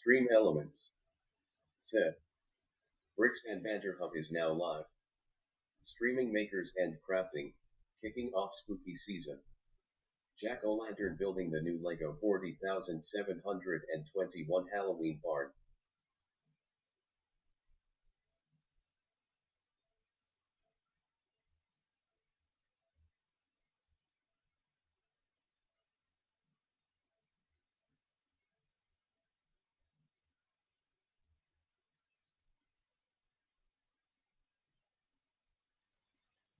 Stream Elements. Set. Bricks and Banter Hub is now live. Streaming makers and crafting. Kicking off spooky season. Jack-o'-lantern building the new Lego 40,721 Halloween barn.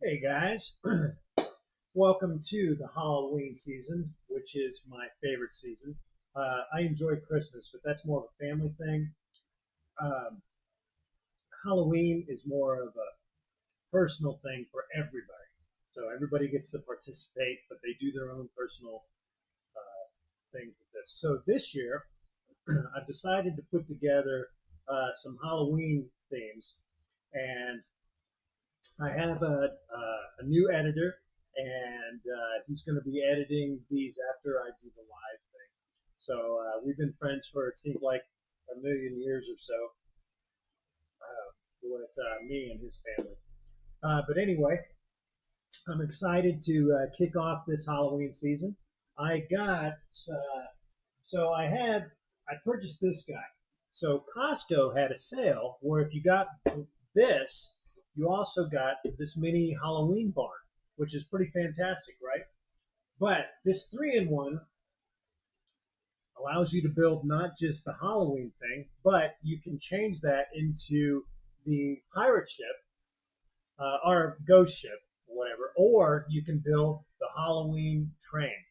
Hey guys, welcome to the Halloween season, which is my favorite season. I enjoy Christmas, but that's more of a family thing. Um, Halloween is more of a personal thing for everybody. So everybody gets to participate, but they do their own personal things with this. So this year, I've decided to put together some Halloween themes, and I have a new editor, and he's going to be editing these after I do the live thing. So we've been friends for it seems like a million years or so with me and his family. But anyway, I'm excited to kick off this Halloween season. I got so I purchased this guy. So Costco had a sale where if you got this, you also got this mini Halloween barn, which is pretty fantastic, right? But this three-in-one allows you to build not just the Halloween thing, but you can change that into the pirate ship or ghost ship, whatever, or you can build the Halloween train.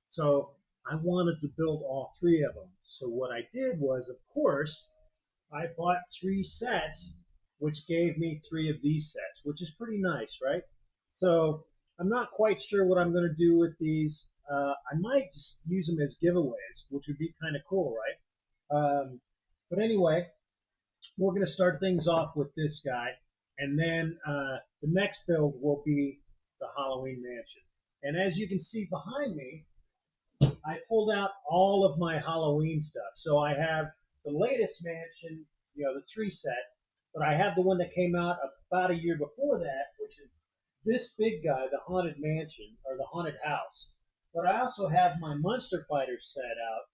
So I wanted to build all three of them. So what I did was, of course, I bought three sets, which gave me three of these sets, which is pretty nice, right? So I'm not quite sure what I'm going to do with these. I might just use them as giveaways, which would be kind of cool, right? But anyway, we're going to start things off with this guy, and then the next build will be the Halloween Mansion. And as you can see behind me, I pulled out all of my Halloween stuff. So I have the latest mansion, the tree set, but I have the one that came out about a year before that, which is this big guy, the Haunted Mansion or the Haunted House. But I also have my Monster Fighter set out.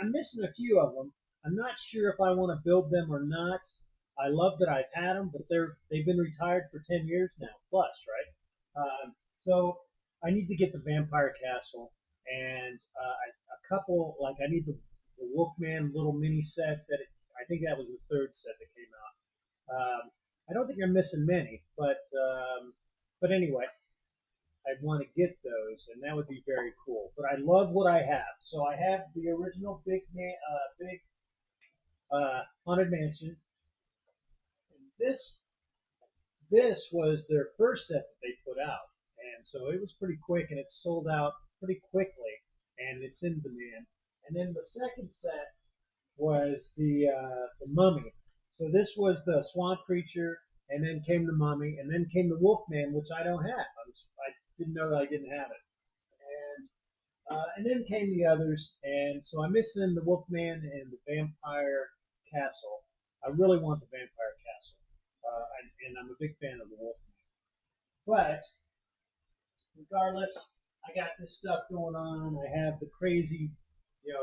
I'm missing a few of them. I'm not sure if I want to build them or not. I love that I've had them, but they've been retired for 10 years now plus, right? So I need to get the Vampire Castle and a couple like I need the Wolfman little mini set I think that was the third set that came out. I don't think I'm missing many, but anyway, I want to get those, and that would be very cool. But I love what I have. So I have the original big haunted mansion. And this was their first set that they put out, and so it was pretty quick, and it sold out pretty quickly, and it's in demand. And then the second set was the mummy. So this was the swamp creature, and then came the mummy, and then came the wolfman, which I don't have. I didn't know that I didn't have it, and then came the others, and so I'm missing the wolfman and the vampire castle. I really want the vampire castle, and I'm a big fan of the wolfman. But regardless, I got this stuff going on. I have the crazy, the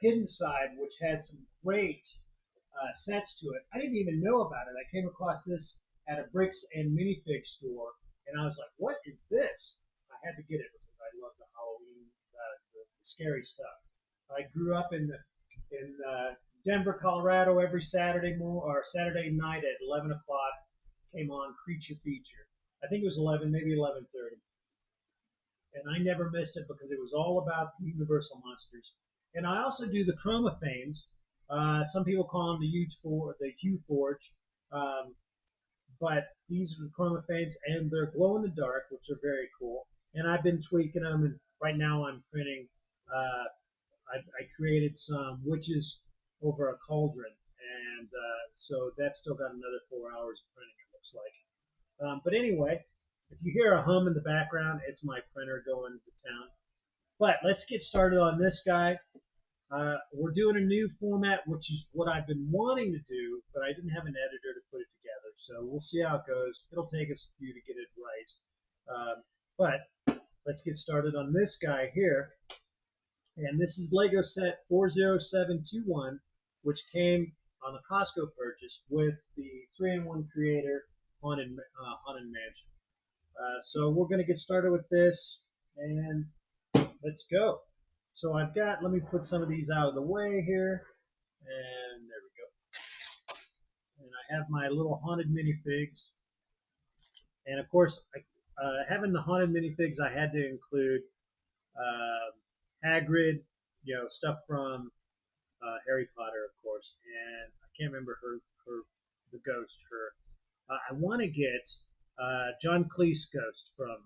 hidden side, which had some great sets to it. I didn't even know about it. I came across this at a bricks and minifig store, and I was like, "What is this?" I had to get it because I love the Halloween, the scary stuff. I grew up in Denver, Colorado. Every Saturday or Saturday night at 11 o'clock came on Creature Feature. I think it was 11, maybe 11:30, and I never missed it because it was all about the Universal monsters. And I also do the Chroma Fanes. Some people call them the Hue Forge, um, but these are the Chroma Fanes, and they're glow in the dark, which are very cool. And I've been tweaking them, and right now I'm printing. Uh, I created some witches over a cauldron, and so that's still got another 4 hours of printing. It looks like. But anyway, if you hear a hum in the background, it's my printer going to town. But let's get started on this guy. We're doing a new format, which is what I've been wanting to do, but I didn't have an editor to put it together. So we'll see how it goes. It'll take us a few to get it right. But let's get started on this guy here. And this is Lego set 40721, which came on the Costco purchase with the 3-in-1 Creator Haunted Mansion. So we're going to get started with this, and let's go. So I've got, let me put some of these out of the way here, and there we go. And I have my little haunted minifigs, and of course, having the haunted minifigs, I had to include Hagrid, stuff from Harry Potter, of course, and I can't remember the ghost, I want to get John Cleese ghost from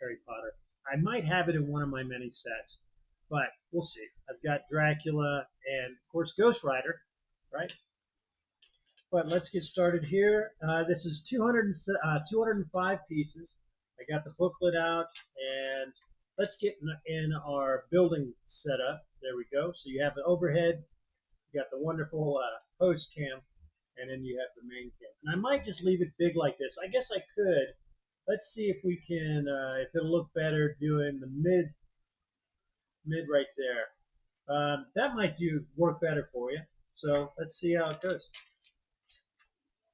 Harry Potter. I might have it in one of my many sets, but we'll see. I've got Dracula and, of course, Ghost Rider, right? But let's get started here. This is 205 pieces. I got the booklet out, and let's get in our building setup. There we go. So you have the overhead, you got the wonderful host cam, and then you have the main cam. And I might just leave it big like this. I guess I could. Let's see if we can, if it'll look better doing the mid right there. That might work better for you. So let's see how it goes.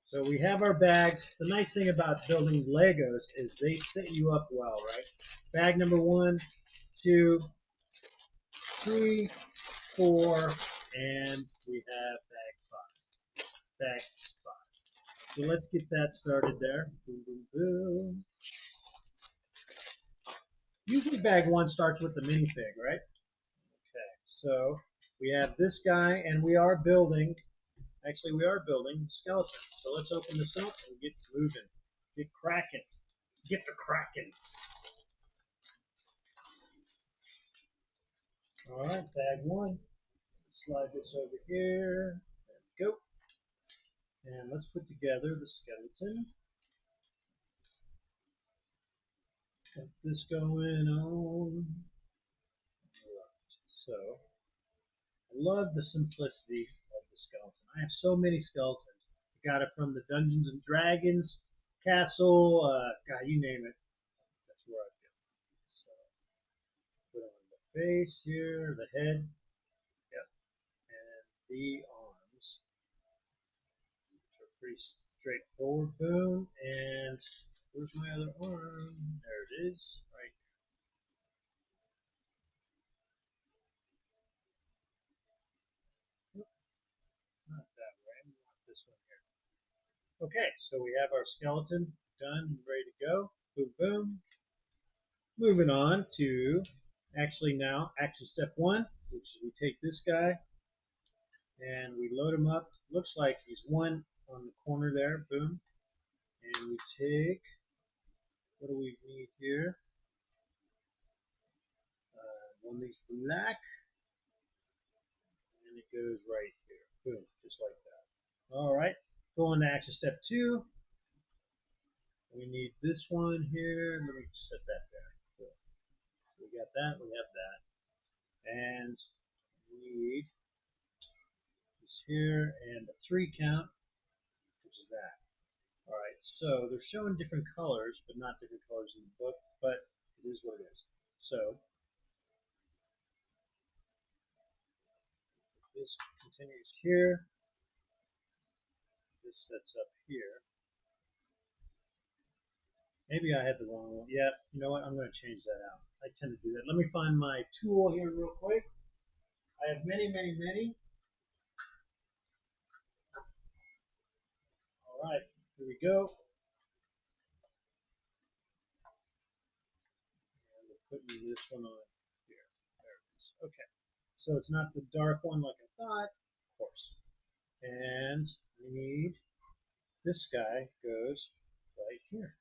So we have our bags. The nice thing about building Legos is they set you up well, right? Bag number 1, 2, 3, 4, and we have bag 5. Bag 5. So let's get that started there. Boom, boom, boom. Usually bag 1 starts with the minifig, right? Okay, so we have this guy, and we are building skeleton. So let's open this up and get moving. Get cracking. Get the cracking. All right, bag 1. Slide this over here. There we go. And let's put together the skeleton. Get this going on. So, I love the simplicity of the skeleton. I have so many skeletons. I got it from the Dungeons and Dragons castle. God, you name it. That's where I get it. So, put on the face here, the head. Yep. And the arms. Which are pretty straightforward. Boom. And where's my other arm? There it is. Right. Not that way. I want this one here. Okay, so we have our skeleton done and ready to go. Boom, boom. Moving on to action step 1, which is we take this guy and we load him up. Looks like he's one on the corner there. Boom. And we take, what do we need here? One of these black, and it goes right here. Boom, just like that. All right, going to action step 2. We need this one here. Let me set that there. Cool. We got that. We have that. And we need this here and a 3 count, which is that. All right. So they're showing different colors, but not different colors in the book. But it is what it is. So this continues here. This sets up here. Maybe I had the wrong one. Yeah, you know what? I'm going to change that out. I tend to do that. Let me find my tool here real quick. I have many, many, many. All right, here we go. And we're putting this one on here. There it is. Okay, so it's not the dark one like I thought, of course. And we need this guy goes right here.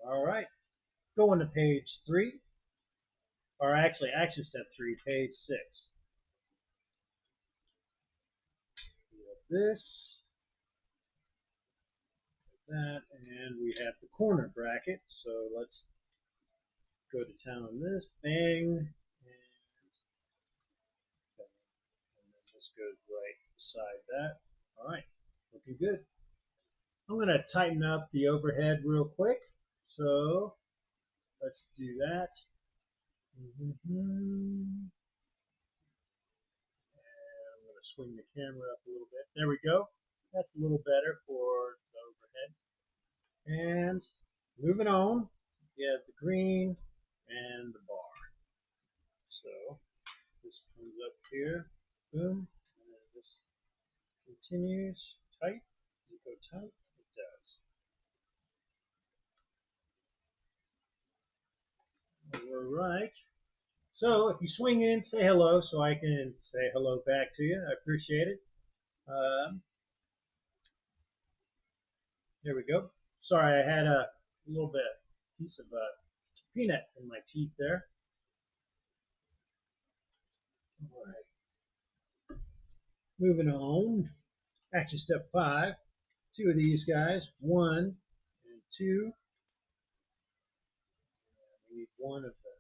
All right, going to page 3, or actually action step 3, page 6. We have this, that, and we have the corner bracket. So let's go to town on this. Bang, and goes right beside that. All right, looking good. I'm going to tighten up the overhead real quick. So let's do that. And I'm going to swing the camera up a little bit. There we go. That's a little better for the overhead. And moving on, you have the green and the bar. So this comes up here, boom, and then this continues tight. Does it go tight? It does. All right. So if you swing in, say hello so I can say hello back to you. I appreciate it. There we go. Sorry, I had a little bit piece of peanut in my teeth there. All right. Moving on. Action step 5. Two of these guys. 1 and 2. We need one of the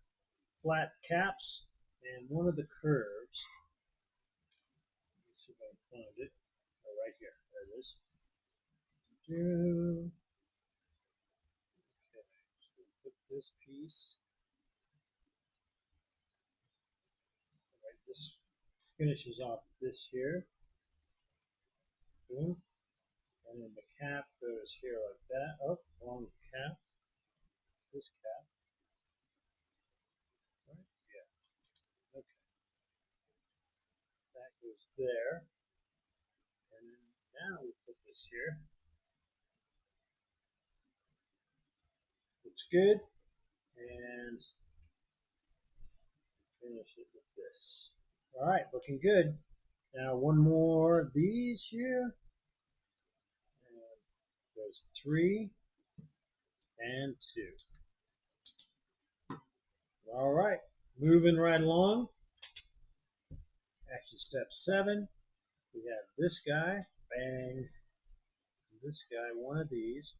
flat caps and one of the curves. Let's see if I can find it. Oh, right here. There it is. Okay. So put this piece. Right. This finishes off this here. Boom. And then the cap goes here like that. Oh, wrong cap. This cap. Right? Yeah. Okay. That goes there. And then now we put this here. Looks good. And finish it with this. All right, looking good. Now one more of these here. And goes 3 and 2. All right, moving right along. Action step 7. We have this guy. Bang. This guy, one of these.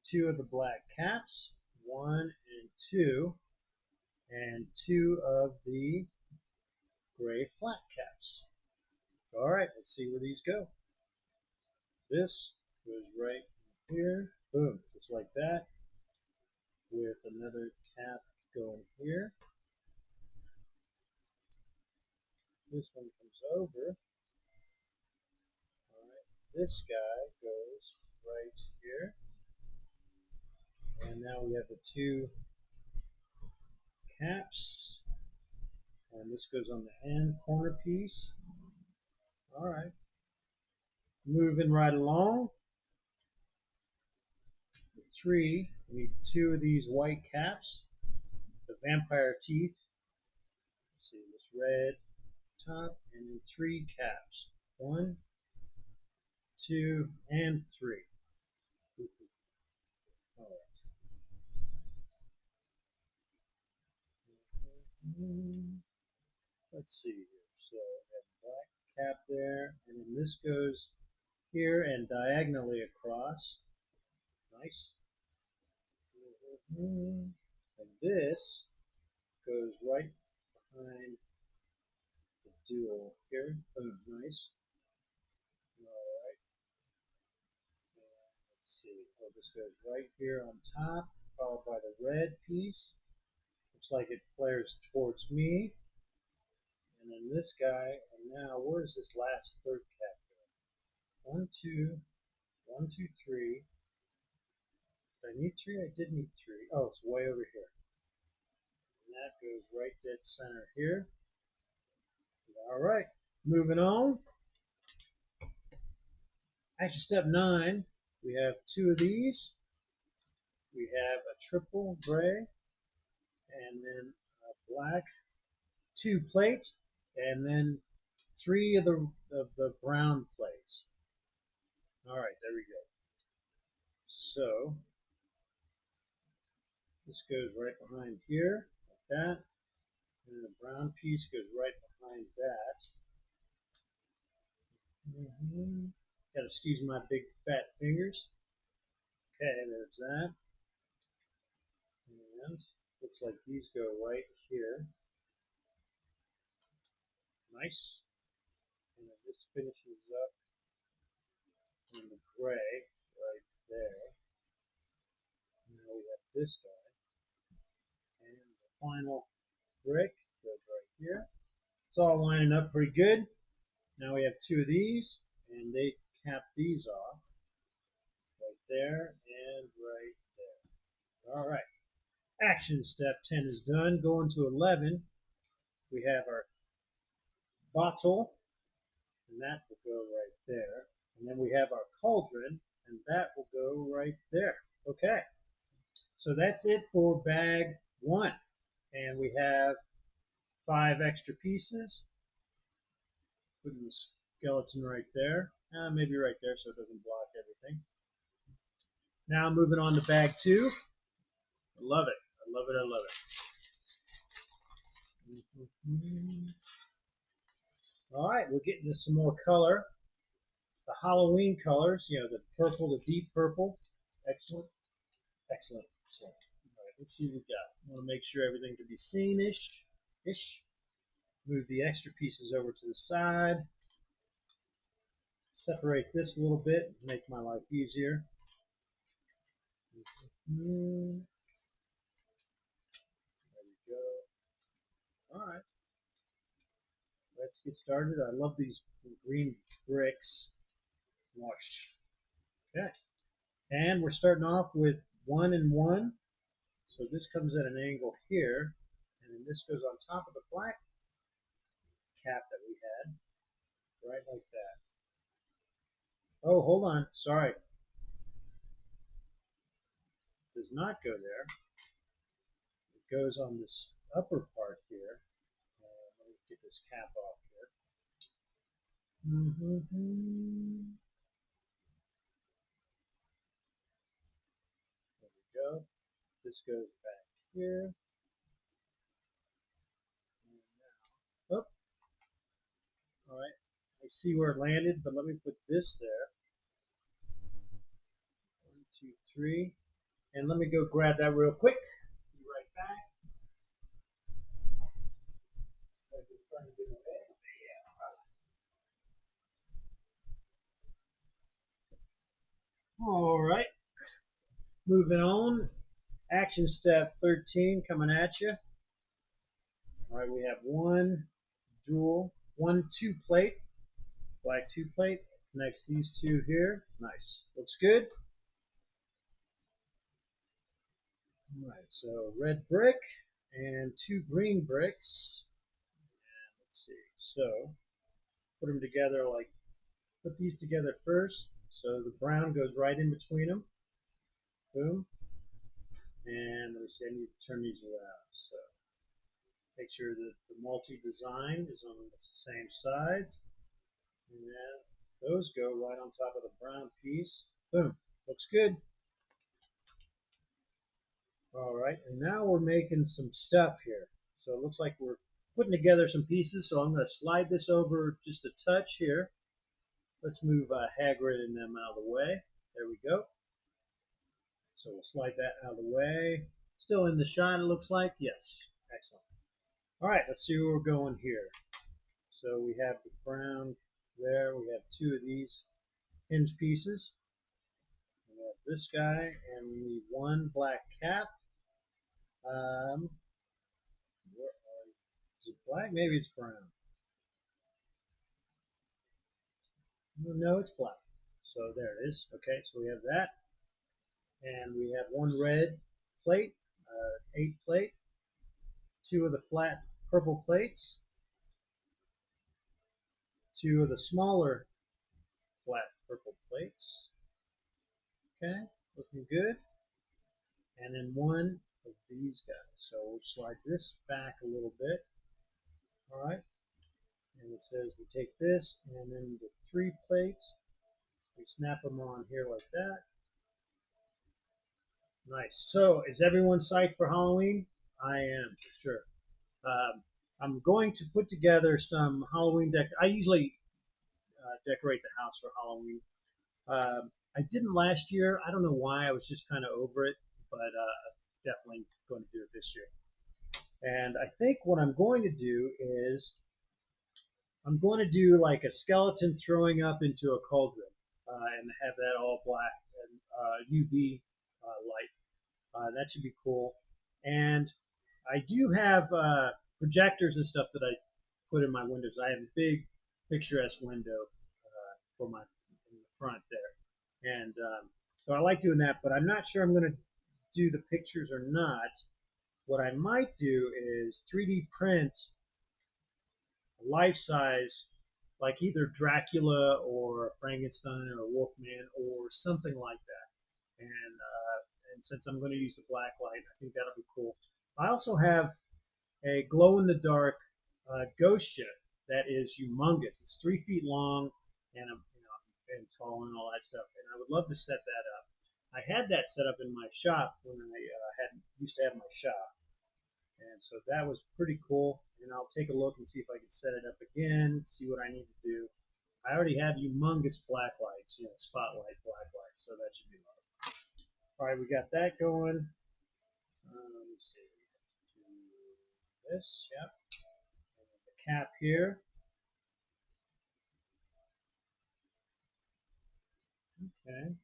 2 of the black caps. 1 and 2. And 2 of the gray flat caps. All right, let's see where these go. This goes right here. Boom, just like that. With another cap going here. This one comes over. All right, this guy goes right here. And now we have the 2 caps. And this goes on the end corner piece. All right. Moving right along. 3, we need 2 of these white caps. The vampire teeth. Let's see, this red top, and then 3 caps. 1, 2, and 3. All right. Let's see here. So we have black cap there, and then this goes here and diagonally across. Nice. And this goes right behind the dual here. Boom, nice. All right. And let's see. Oh, this goes right here on top, followed by the red piece. Looks like it flares towards me. And then this guy, and now where does this last third cap go? 1, 2, 1, 2, 3. Did I need 3? I did need 3. Oh, it's way over here. And that goes right dead center here. All right, moving on. Action step 9. We have 2 of these. We have a triple gray, and then a black 2 plate, and then 3 of the brown plates. All right, there we go. So this goes right behind here, like that. And the brown piece goes right behind that. Gotta excuse my big fat fingers. Okay, there's that. And looks like these go right here. Nice. finishes up in the gray right there. Now we have this guy. And the final brick goes right here. It's all lining up pretty good. Now we have two of these, and they cap these off right there and right there. All right. Action step 10 is done. Going to 11, we have our bottle, and that will go right there. And then we have our cauldron, and that will go right there. Okay. So that's it for bag 1. And we have 5 extra pieces. Putting the skeleton right there. Maybe right there so it doesn't block everything. Now moving on to bag 2. I love it. I love it. I love it. All right, we're getting to some more color. The Halloween colors, the purple, the deep purple. Excellent. Excellent. Excellent. All right, let's see what we got. I want to make sure everything can be seen-ish. Move the extra pieces over to the side. Separate this a little bit, make my life easier. There we go. All right. Let's get started. I love these green bricks. Wash. Okay. And we're starting off with 1 and 1. So this comes at an angle here, and then this goes on top of the black cap that we had, right like that. Oh, hold on. Sorry. Does not go there. It goes on this upper part here. Let me get this cap off here. There we go. This goes back here. Oh, all right. I see where it landed, but let me put this there. 1, 2, 3. And let me go grab that real quick. Be right back. All right. Moving on. Action step 13 coming at you. All right, we have one 2 plate, black 2 plate. Connects these two here. Nice. Looks good. All right, so red brick and 2 green bricks. And let's see. So put them together put these together first. So the brown goes right in between them. Boom. And let me see, I need to turn these around. So make sure that the multi-design is on the same sides. And then those go right on top of the brown piece. Boom. Looks good. All right, and now we're making some stuff here. So it looks like we're putting together some pieces. So I'm going to slide this over just a touch here. Let's move Hagrid and them out of the way. There we go. So we'll slide that out of the way. Still in the shot, it looks like. Yes. Excellent. All right, let's see where we're going here. So we have the brown there. We have 2 of these hinge pieces. We have this guy, and we need 1 black cap. Is it black? Maybe it's brown. No, it's black. So there it is. Okay, so we have that. And we have 1 red plate, 8 plate, 2 of the flat purple plates, 2 of the smaller flat purple plates. Okay, looking good. And then 1 of these guys. So we'll slide this back a little bit. All right. And it says we take this and then the 3 plates, we snap them on here like that. Nice. So is everyone psyched for Halloween? I am, for sure. I'm going to put together some Halloween I usually decorate the house for Halloween. I didn't last year. I don't know why. I was just kind of over it, but definitely going to do it this year. And I think what I'm going to do is I'm going to do like a skeleton throwing up into a cauldron and have that all black and UV light. That should be cool. And I do have projectors and stuff that I put in my windows. I have a big picturesque window for my in the front there, and so I like doing that. But I'm not sure I'm going to do the pictures or not. What I might do is 3D print a life size, like either Dracula or Frankenstein or Wolfman or something like that. And since I'm going to use the black light, I think that'll be cool. I also have a glow in the dark ghost ship that is humongous. It's 3 feet long and and tall and all that stuff. And I would love to set that up. I had that set up in my shop when I used to have my shop, and so that was pretty cool. And I'll take a look and see if I can set it up again, see what I need to do. I already have humongous black lights, spotlight black lights, so that should be fun. All right, we got that going. Let me see. Do this, yep. And the cap here. Okay,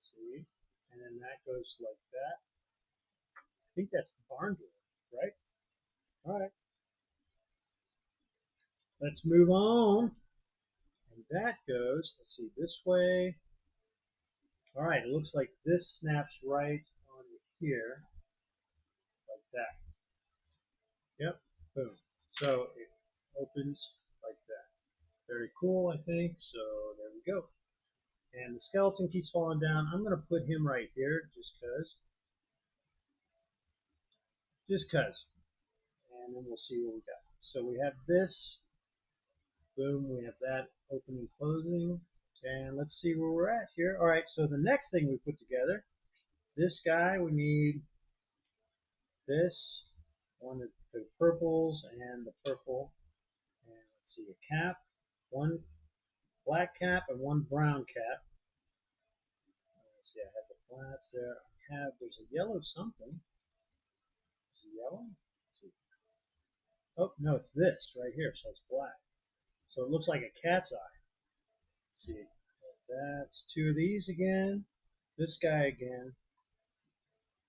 see, and then that goes like that. I think that's the barn door, right? All right, let's move on. And that goes, let's see, this way. All right, it looks like this snaps right on here, like that. Yep, boom. So it opens like that. Very cool, I think. So there we go. And the skeleton keeps falling down. I'm going to put him right here just because. Just because. And then we'll see what we got. So we have this. Boom, we have that opening, closing. And let's see where we're at here. All right, so the next thing we put together, this guy, we need this, one of the purples and the purple. And let's see, a cap, one black cap and one brown cap. Let's see, I have the flats there. There's a yellow something. Is it yellow? Oh, no, it's this right here, so it's black. So it looks like a cat's eye. Let's see, that's two of these again, this guy again,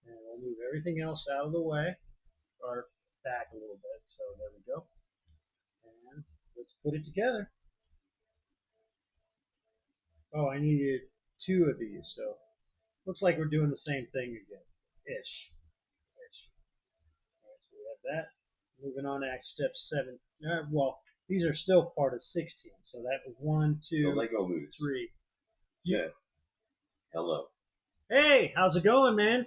and we'll move everything else out of the way, or back a little bit, so there we go. And let's put it together. Oh, I needed two of these, so looks like we're doing the same thing again, ish. All right, so we have that. Moving on to step 7. Well, these are still part of 16, so that was 1, 2, The Lego moves. 3. Said, hello. Hey, how's it going, man?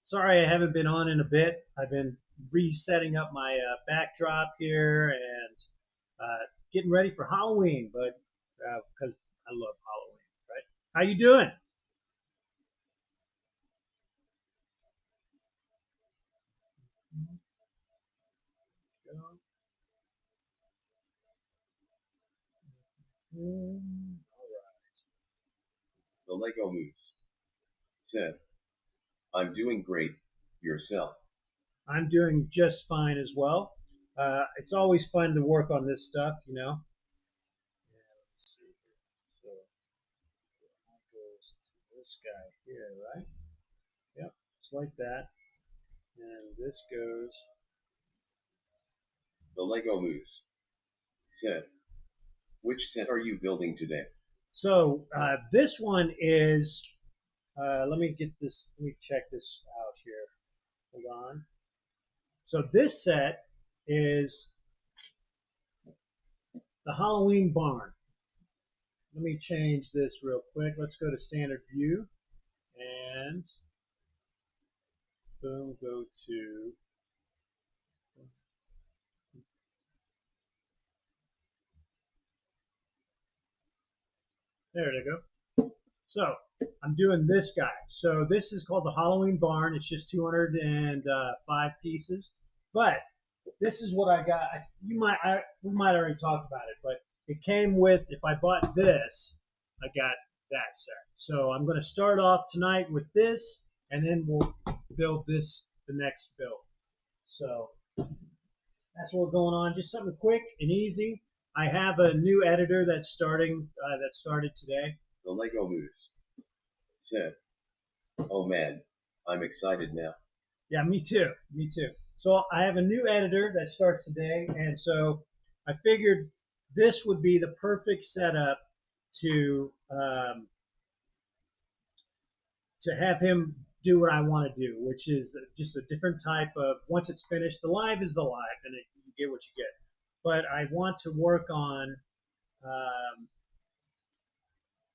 Sorry I haven't been on in a bit. I've been resetting up my backdrop here and getting ready for Halloween, but because I love Halloween, right? How you doing? All The Lego moves. Said, I'm doing great. Yourself. right. I'm doing just fine as well. It's always fun to work on this stuff, you know. Yeah, let's see here. So that goes to this guy here, right? Yep, just like that. And this goes. The Lego moves. Said, which set are you building today? So this one is. Let me get this. Let me check this out here. Hold on. So this set is the Halloween barn. Let me change this real quick. Let's go to standard view and boom, go to. There they go. So I'm doing this guy. So this is called the Halloween barn. It's just 205 pieces, but this is what I got. We might already talk about it, but it came with. If I bought this, I got that set. So I'm going to start off tonight with this, and then we'll build this the next build. So that's what we're going on. Just something quick and easy. I have a new editor that's starting that started today. The Lego Moose said, "Oh man, I'm excited now." Yeah, me too. Me too. So I have a new editor that starts today, and so I figured this would be the perfect setup to to have him do what I want to do, which is just a different type of. Once it's finished, the live is the live, and you get what you get. But I want to work on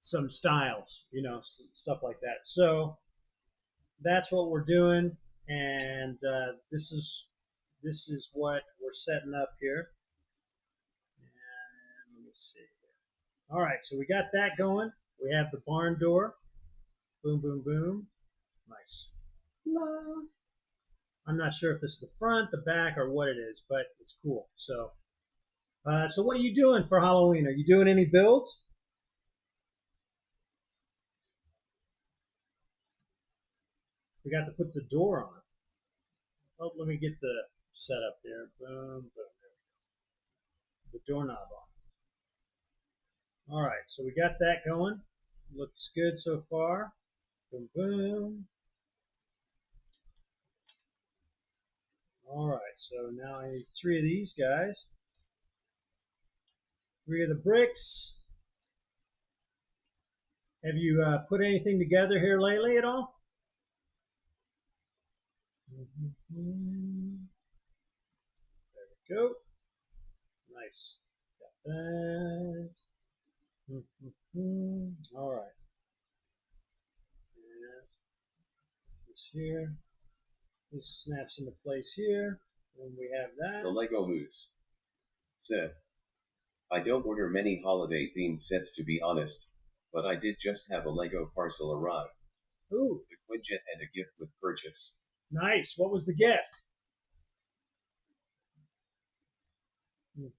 some styles, stuff like that. So that's what we're doing, and this is what we're setting up here. And let me see. All right, so we got that going. We have the barn door. Boom, boom, boom. Nice. I'm not sure if it's the front, the back, or what it is, but it's cool. So what are you doing for Halloween? Are you doing any builds? We got to put the door on. Oh, let me get the setup there. Boom, boom. The doorknob on. All right, so we got that going. Looks good so far. Boom, boom. All right, so now I need 3 of these guys. 3 of the bricks. Have you put anything together here lately at all? There we go. Nice. Got that. All right. And this here. This snaps into place here. And we have that. The Lego Moose said, "I don't order many holiday themed sets to be honest, but I did just have a Lego parcel arrive. Ooh, The Quinjet and a gift with purchase." nice. What was the gift? All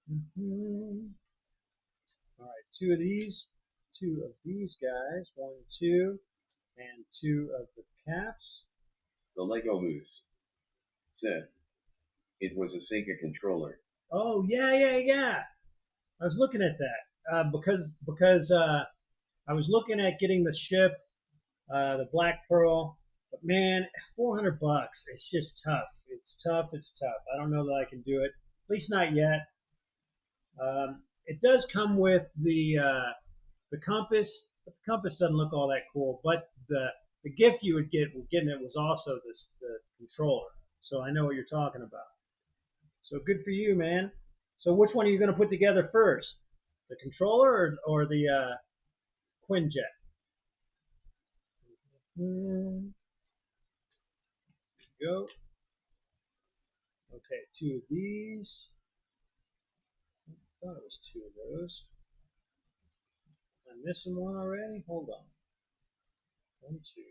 right, 2 of these. 2 of these guys. 1, 2, and 2 of the caps. The Lego Moose said, "It was a Sega controller." Oh yeah. I was looking at that because I was looking at getting the ship, the Black Pearl, but man, $400. It's just tough. It's tough. It's tough. I don't know that I can do it. At least not yet. It does come with the compass, but the compass doesn't look all that cool. But the gift you would get getting it was also the controller. So I know what you're talking about. So good for you, man. So which one are you going to put together first? The controller or the Quinjet? Go. Okay, 2 of these. I thought it was 2 of those. I'm missing one already. Hold on. 1, 2.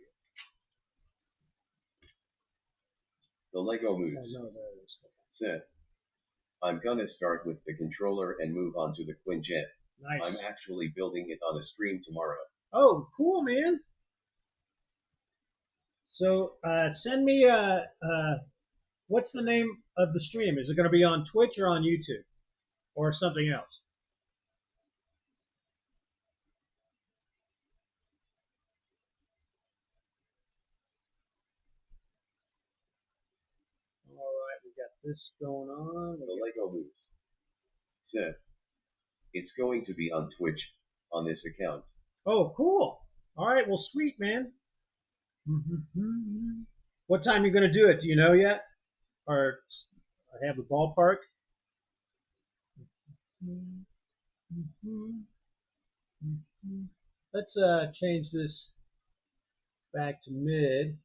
The Lego Oh Moose no, there it is. said, "I'm gonna start with the controller and move on to the Quinjet. Nice. I'm actually building it on a stream tomorrow." Oh, cool, man. So send me what's the name of the stream? Is it going to be on Twitch or on YouTube or something else? All right, we got this going on. The Lego Moose said, "It's going to be on Twitch, on this account." Oh, cool. All right, well, sweet, man. What time are you going to do it? Do you know yet? Or have the ballpark? Let's change this back to mid.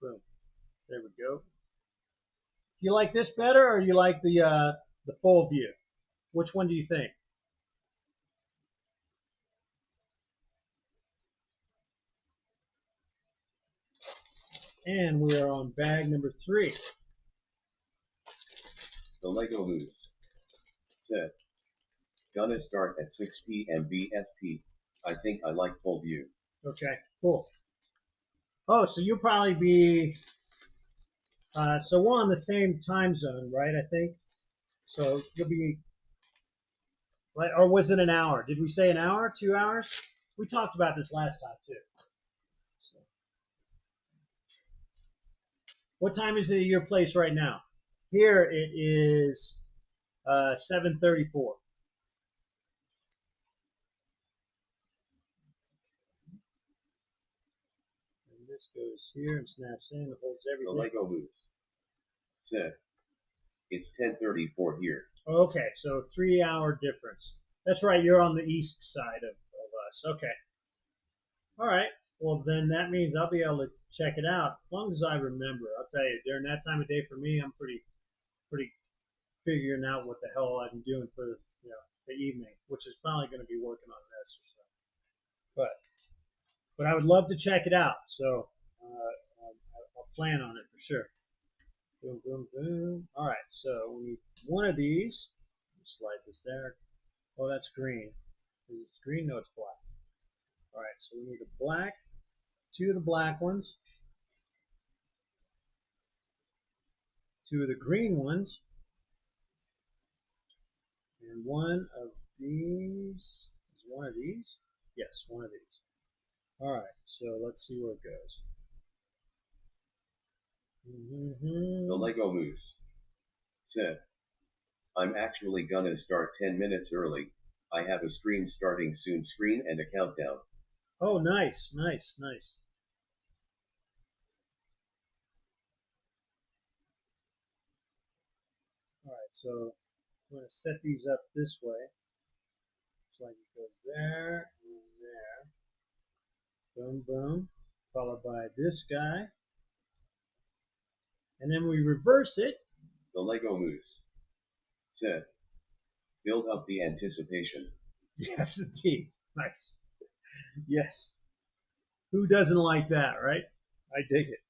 Boom. There we go. You like this better, or you like the full view? Which one do you think? And we are on bag number 3. The Lego Moose said, "Gonna start at 6 p.m. BST. I think I like full view." Okay, cool. Oh, so you'll probably be so we're on the same time zone, right? I think so. You'll be Right? Or was it an hour? Did we say an hour? 2 hours? We talked about this last time too. So, what time is it at your place right now? Here it is 7:34. And this goes here and snaps in, holds The everything. Lego moves. Said, it's 10:34 here. Okay, so 3 hour difference. That's right, you're on the east side of us. Okay. All right. Well, then that means I'll be able to check it out as long as I remember. I'll tell you, during that time of day for me, I'm pretty figuring out what the hell I'm doing for the evening, which is probably going to be working on this or something. But I would love to check it out. So I'll plan on it for sure. Boom, boom, boom. All right. So we need one of these. Slide this there. Oh, that's green. Is it green? No, it's black. All right. So we need a black. Two of the black ones. Two of the green ones. And one of these. Is one of these? Yes, one of these. All right. So let's see where it goes. The Lego moves. Said, I'm actually gonna start 10 minutes early. I have a stream starting soon, screen and a countdown. Oh, nice, nice, nice. All right, so I'm going to set these up this way. So like it goes there and there. Boom, boom. Followed by this guy. And then we reverse it. The Lego moves. Said, build up the anticipation. Yes, indeed. Nice. Yes. Who doesn't like that, right? I dig it.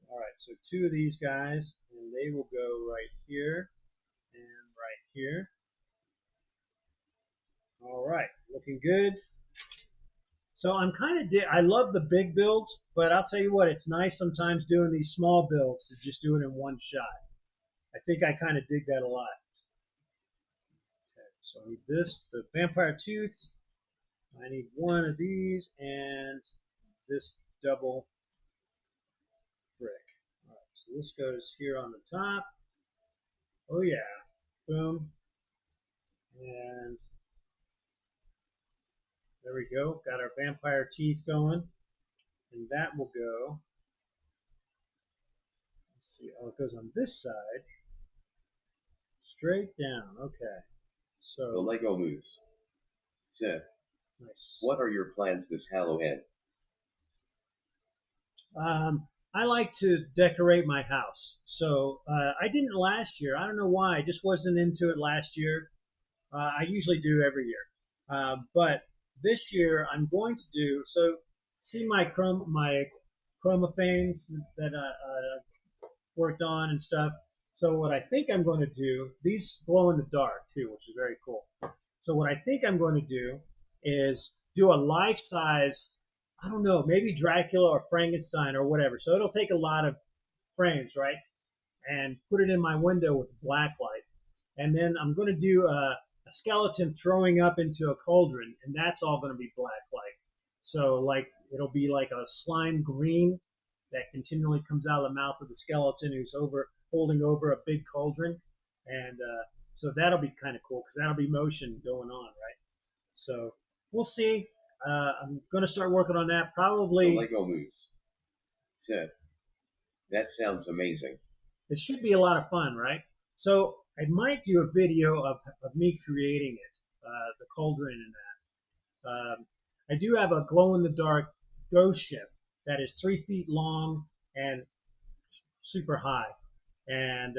All right, so two of these guys, and they will go right here and right here. All right, looking good. So I'm kind of I love the big builds, but I'll tell you what, it's nice sometimes doing these small builds to just do it in one shot. I think I kind of dig that a lot. Okay, so I need this, the vampire tooth. I need one of these and this double brick. All right, so this goes here on the top. Oh yeah, boom, and there we go. Got our vampire teeth going, and that will go. Let's see. Oh, it goes on this side, straight down. Okay. So The Lego moves. Said, nice. what are your plans this Halloween? I like to decorate my house. So I didn't last year. I don't know why. I just wasn't into it last year. I usually do every year. But this year I'm going to do so. See my chromophanes that I worked on and stuff. So what I think I'm going to do, these glow in the dark too, which is very cool. So what I think I'm going to do is do a life size, I don't know, maybe Dracula or Frankenstein or whatever. So it'll take a lot of frames, right? And put it in my window with black light. And then I'm going to do a skeleton throwing up into a cauldron, and that's all going to be black light. So like it'll be like a slime green that continually comes out of the mouth of the skeleton who's holding over a big cauldron, and so that'll be kind of cool because that'll be motion going on, right? So we'll see. I'm going to start working on that The probably. Lego moves. Said, that sounds amazing. It should be a lot of fun, right? So I might do a video of me creating it, the cauldron and that. I do have a glow in the dark ghost ship that is 3 feet long and super high, and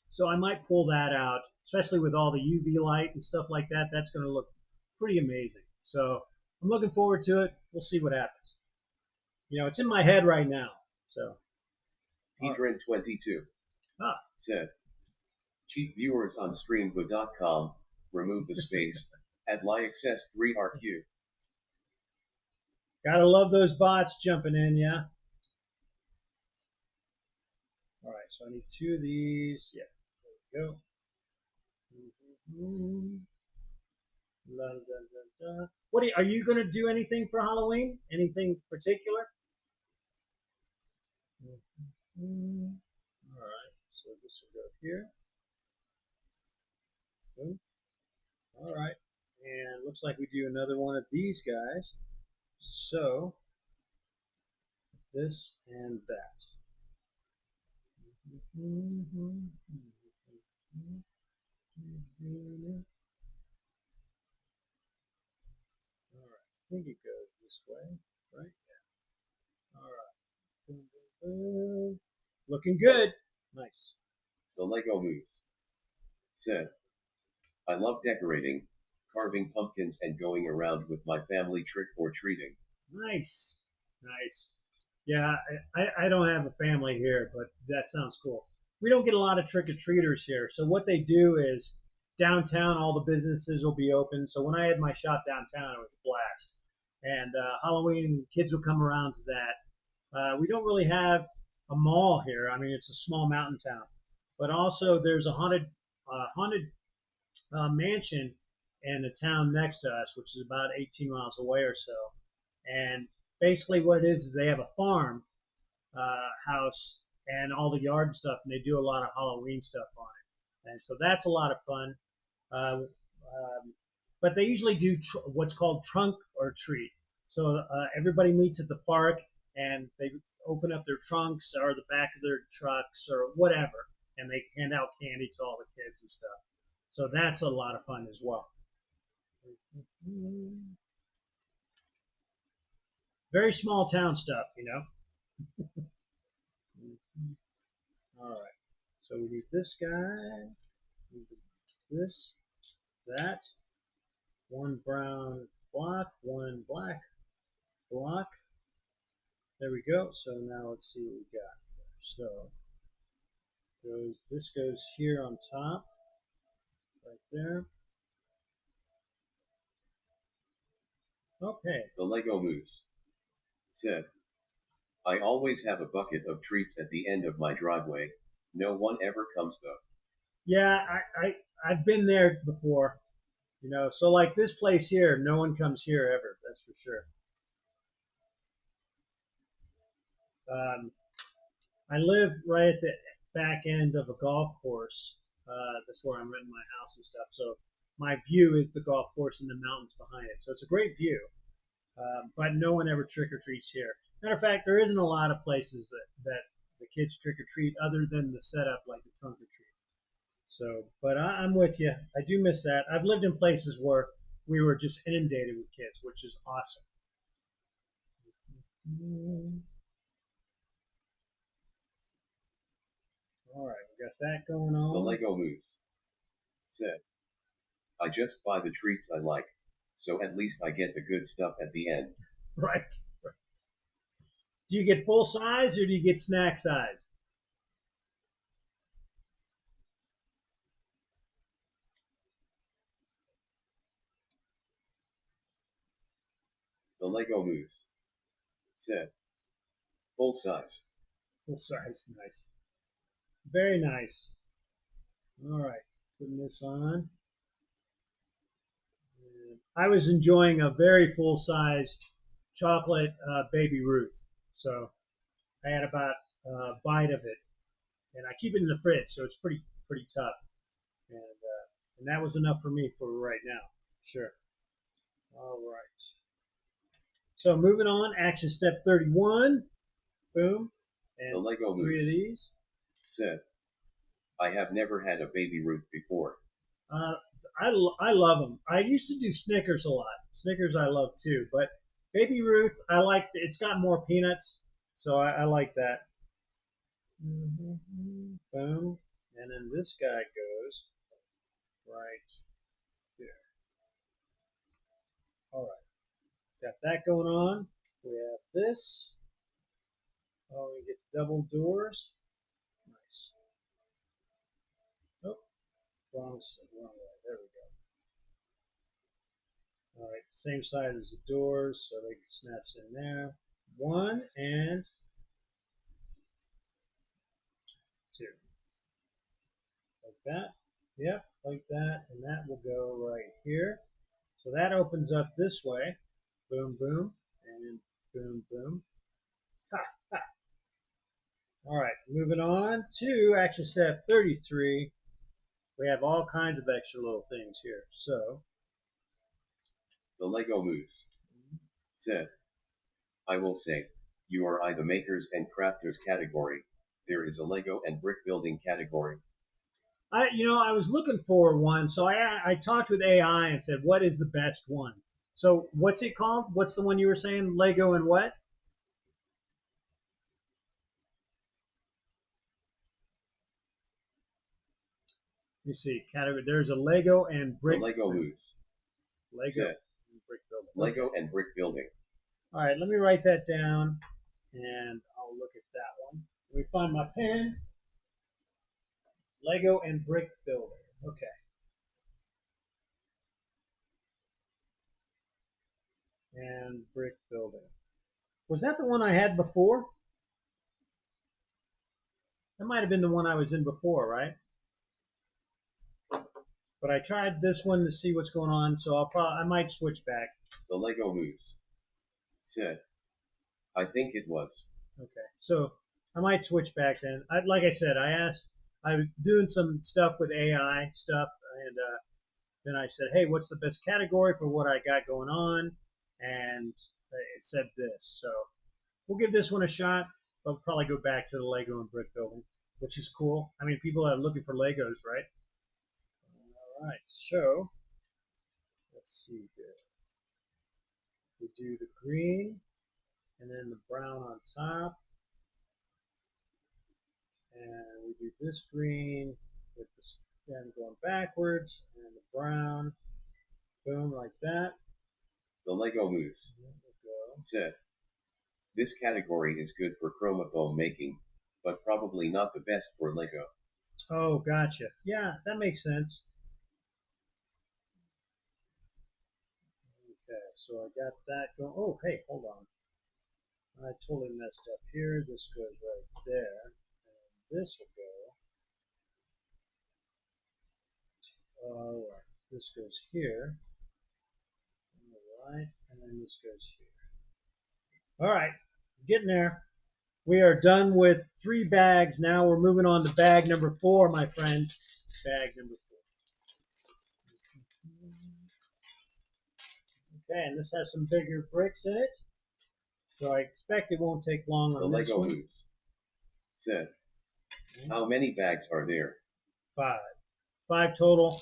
so I might pull that out, especially with all the UV light and stuff like that. That's going to look pretty amazing. So I'm looking forward to it. We'll see what happens. It's in my head right now. So Pedrin22. Said, cheap viewers on streamgo.com, remove the space, add lyxs3rq. Gotta love those bots jumping in, yeah? All right, so I need two of these. Yeah, there we go. Dun, dun, dun, dun. Are you going to do anything for Halloween? Anything particular? Mhm. All right. So this will go here. Boom. All right. And looks like we do another one of these guys. So this and that. All right. I think it goes this way, right? Yeah. All right. Boom, boom, boom. Looking good. Nice. The Lego Moose said, I love decorating, carving pumpkins and going around with my family trick or treating. Nice. Nice. Yeah, I don't have a family here, but that sounds cool. We don't get a lot of trick or treaters here. So what they do is downtown, all the businesses will be open. So when I had my shop downtown, it was a blast. And Halloween, kids will come around to that. We don't really have a mall here. I mean, it's a small mountain town. But also, there's a haunted mansion in the town next to us, which is about 18 miles away or so. And basically, what it is they have a farm house and all the yard stuff, and they do a lot of Halloween stuff on it. And so that's a lot of fun. Uh, but they usually do what's called trunk or treat. So everybody meets at the park and they open up their trunks or the back of their trucks or whatever, and they hand out candy to all the kids and stuff. So that's a lot of fun as well. Very small town stuff, you know. All right. So we need this guy, this, that, one brown block, one black block. There we go. So now let's see what we got. So this goes here on top, right there. Okay. The Lego Moose said, I always have a bucket of treats at the end of my driveway. No one ever comes though. Yeah, I've been there before. You know, so like this place here, no one comes here ever. That's for sure. Um, I live right at the back end of a golf course. That's where I'm renting my house and stuff. So my view is the golf course and the mountains behind it. So it's a great view. But no one ever trick or treats here. Matter of fact, there isn't a lot of places that the kids trick or treat other than the setup like the trunk or treat. So, but I'm with you. I do miss that. I've lived in places where we were just inundated with kids, which is awesome. All right, we got that going The on. Lego Moose said, I just buy the treats I like, so at least I get the good stuff at the end. Right. Do you get full size or do you get snack size? The Lego Moose said, full size. Full size, nice. Very nice. All right, putting this on. I was enjoying a very full-sized chocolate Baby Ruth, so I had about a bite of it, and I keep it in the fridge, so it's pretty tough, and that was enough for me for right now. Sure. All right. So moving on, action step 31. Boom, The and Lego three of Moose these. said, I have never had a Baby Ruth before. Uh, I love them. I used to do Snickers a lot. Snickers I love too, but Baby Ruth I like. It's got more peanuts, so I like that. Boom, and then this guy goes right there. All right, got that going on. We have this. Oh, we get double doors. Nice. Oh, wrong way. There we go. All right, same side as the doors, so they can snaps in there. One and two. Like that. Yep, like that. And that will go right here. So that opens up this way. Boom, boom, and boom, boom. Ha, ha. All right, moving on to action step 33. We have all kinds of extra little things here. So, The Lego Moose said, I will say, you are in the makers and crafters category. There is a Lego and brick building category. I was looking for one, so I talked with AI and said, what is the best one? So, what's it called? What's the one you were saying? Lego and what? Let me see. Category. There's a Lego and brick. The Lego Moose Lego said, and brick building. Lego and brick building. All right, let me write that down, and I'll look at that one. Let me find my pen. Lego and brick building. Okay. And brick building. Was that the one I had before? That might have been the one I was in before, right? But I tried this one to see what's going on, so I might switch back. The Lego Moose said, I think it was. Okay, so I might switch back then. Like I said, I was doing some stuff with AI stuff, and then I said, hey, what's the best category for what I got going on? And it said this. So we'll give this one a shot. I'll probably go back to the Lego and brick building, which is cool. I mean, people are looking for Legos, right? All right, so let's see here. We do the green and then the brown on top. And we do this green with the stem going backwards and the brown. Boom, like that. The Lego Moose said, this category is good for chromofoam making, but probably not the best for Lego. Oh, gotcha. Yeah, that makes sense. Okay, so I got that going. Oh, hey, hold on. I totally messed up here. This goes right there. And this will go. All right. This goes here. All right. And then this goes here. All right. Getting there. We are done with 3 bags. Now we're moving on to bag number 4, my friends. Bag number 4. Okay, and this has some bigger bricks in it. So I expect it won't take long on the this Lego one. Moose said, how many bags are there? 5. 5 total.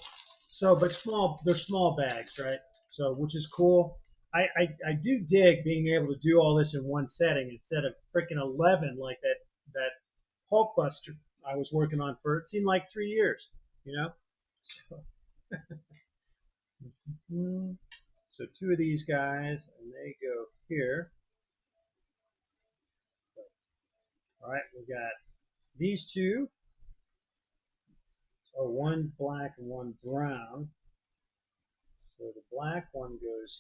So, but small, they're small bags, right? So, which is cool. I do dig being able to do all this in one setting instead of freaking 11 like that Hulkbuster I was working on for it seemed like 3 years, you know. So 2 of these guys, and they go here. All right, we got these 2. Oh, one black and one brown. So the black one goes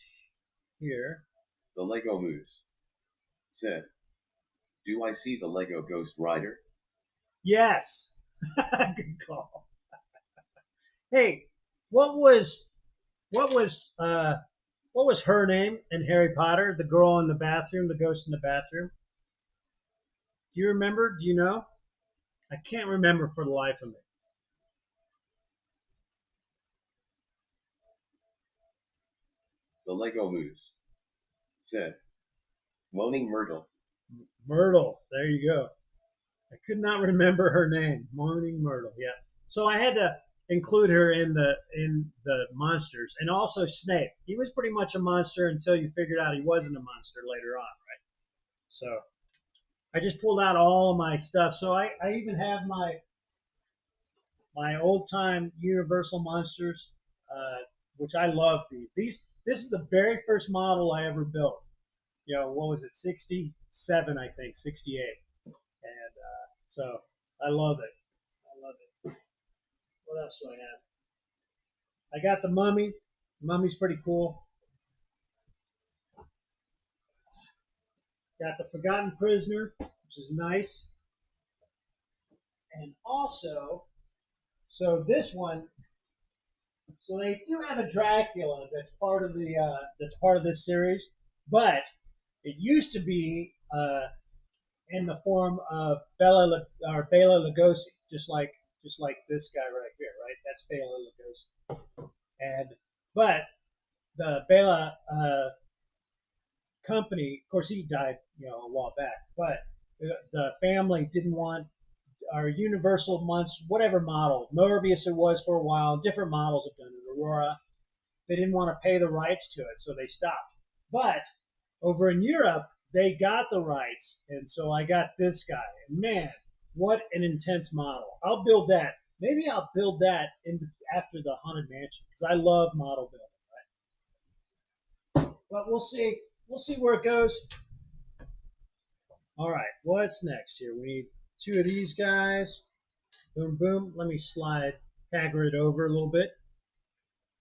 here. The Lego Moose said, do I see the Lego Ghost Rider? Yes. Good call. Hey, what was her name in Harry Potter? The girl in the bathroom, the ghost in the bathroom. Do you remember? Do you know? I can't remember for the life of me. The Lego Moose said, Moaning Myrtle. Myrtle. There you go. I could not remember her name. Moaning Myrtle. Yeah. So I had to include her in the monsters, and also Snape. He was pretty much a monster until you figured out he wasn't a monster later on, right? So I just pulled out all of my stuff. So I even have my old time Universal monsters, which I love. This is the very first model I ever built. You know, what was it? 67, I think, 68. And so I love it. I love it. What else do I have? I got the mummy. The mummy's pretty cool. Got the forgotten prisoner, which is nice. And also, so this one, So they do have a Dracula that's part of this series, but it used to be in the form of Bela Lugosi, just like this guy right here, right? That's Bela Lugosi, and but the Bela company, of course, he died, a while back, but the family didn't want our Universal months, whatever model, Morbius it was for a while. Different models have done it. Aurora, they didn't want to pay the rights to it, so they stopped. But over in Europe, they got the rights, and so I got this guy. And man, what an intense model! I'll build that. Maybe I'll build that after the Haunted Mansion because I love model building. Right? But we'll see. We'll see where it goes. All right, what's next here? We need two of these guys. Boom, boom. Let me slide Hagrid over a little bit.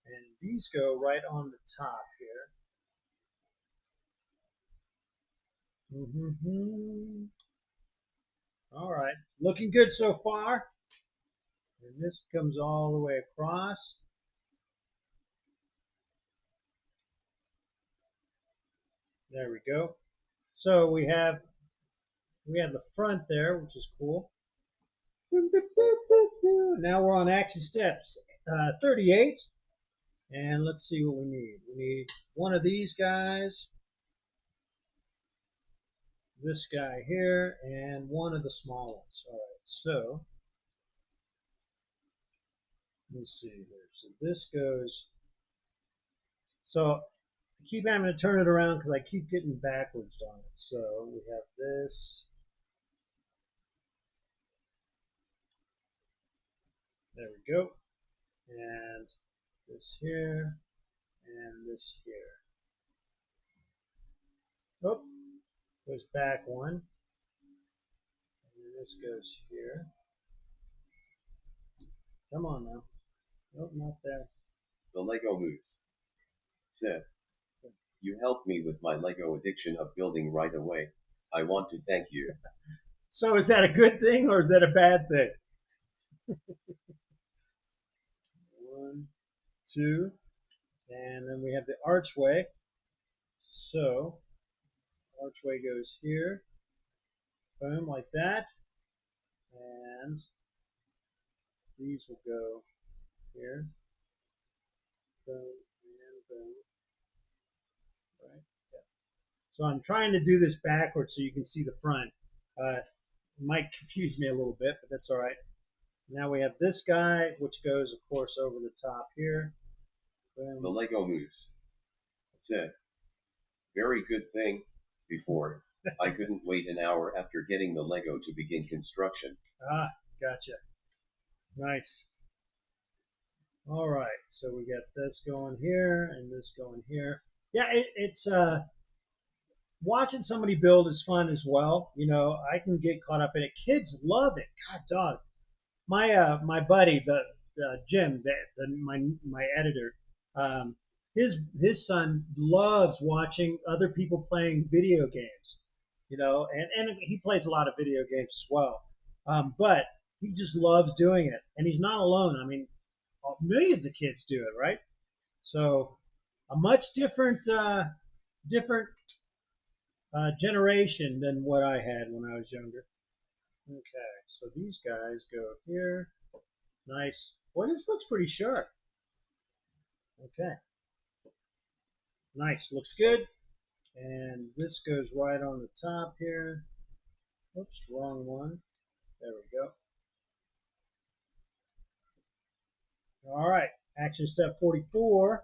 And these go right on the top here. Mm-hmm. All right, looking good so far. And this comes all the way across. There we go. So we have the front there, which is cool. Now we're on action steps 38. And let's see what we need. We need one of these guys, this guy here, and one of the small ones. All right, so let me see here. So this goes. So I keep having to turn it around because I keep getting backwards on it. So we have this. There we go. And this here. And this here. Oh, goes back one. And then this goes here. Come on now. Nope, not there. The Lego Moose said, "You helped me with my Lego addiction of building right away. I want to thank you." So is that a good thing or is that a bad thing? One, two, and then we have the archway. So archway goes here, boom, like that, and these will go here, boom, and boom, right? Yeah. So I'm trying to do this backwards so you can see the front. It might confuse me a little bit, but that's all right. Now we have this guy, which goes, of course, over the top here. The Boom. Lego Moose said, "Very good thing. Before, I couldn't wait an hour after getting the Lego to begin construction." Ah, gotcha. Nice. All right, so we got this going here and this going here. Yeah, it's watching somebody build is fun as well. I can get caught up in it. Kids love it. God, dog. My buddy, the Jim, my editor, um, his son loves watching other people playing video games. And he plays a lot of video games as well. But he just loves doing it, and he's not alone. I mean, millions of kids do it, right? So a much different generation than what I had when I was younger. Okay, so these guys go here. Nice. Well, this looks pretty sharp. Okay, nice. Looks good. And this goes right on the top here. Oops, wrong one. There we go. All right, action step 44.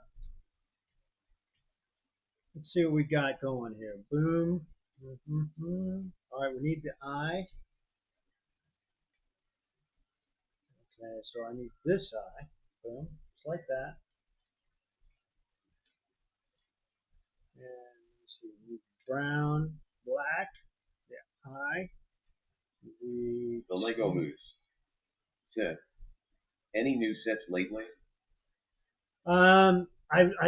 Let's see what we got going here. Boom. All right, we need the eye. Okay, so I need this eye. Boom, just like that. And let's see, we need brown, black, the eye. The Lego Moose said, "Any new sets lately?" I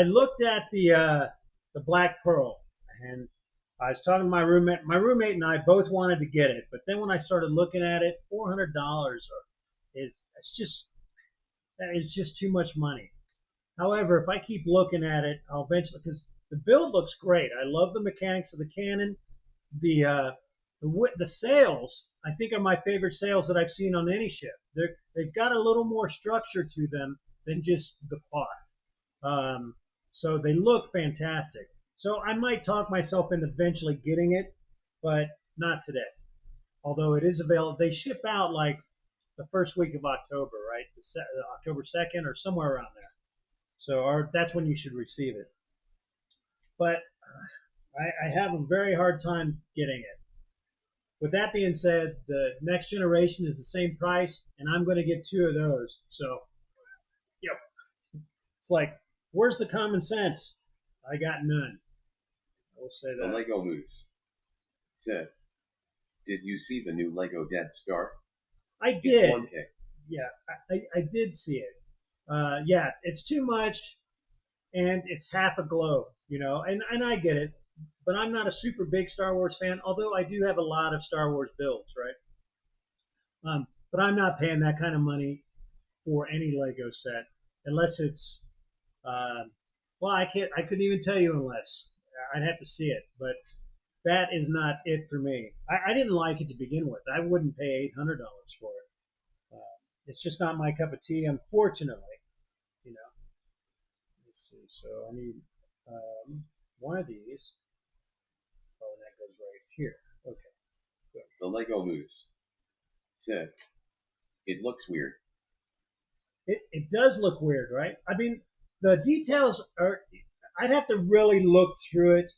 looked at the Black Pearl, and I was talking to my roommate. My roommate and I both wanted to get it, but then when I started looking at it, $400 is it's just that is just too much money. However, if I keep looking at it, I'll eventually, because the build looks great. I love the mechanics of the cannon. The sails, I think, are my favorite sails that I've seen on any ship. They've got a little more structure to them than just the pot. So they look fantastic. So I might talk myself into eventually getting it, but not today. Although it is available, they ship out like the first week of October, right? October 2nd or somewhere around there. So that's when you should receive it. But I have a very hard time getting it. With that being said, the next generation is the same price, and I'm going to get two of those. So, yep, it's like, where's the common sense? I got none. I will say The that. Lego Moose said, "Did you see the new Lego Death Star? I It's did. 1K. Yeah, I did see it. Yeah, it's too much, and it's half a globe, and I get it. But I'm not a super big Star Wars fan, although I do have a lot of Star Wars builds, right? But I'm not paying that kind of money for any Lego set unless it's uh, well, I can't. I couldn't even tell you unless I'd have to see it. But that is not it for me. I didn't like it to begin with. I wouldn't pay $800 for it. It's just not my cup of tea, unfortunately. You know. Let's see. So I need one of these. Oh, and that goes right here. Okay. Good. The Lego Moose said, "It looks weird." It does look weird, right? I mean, the details are. I'd have to really look through it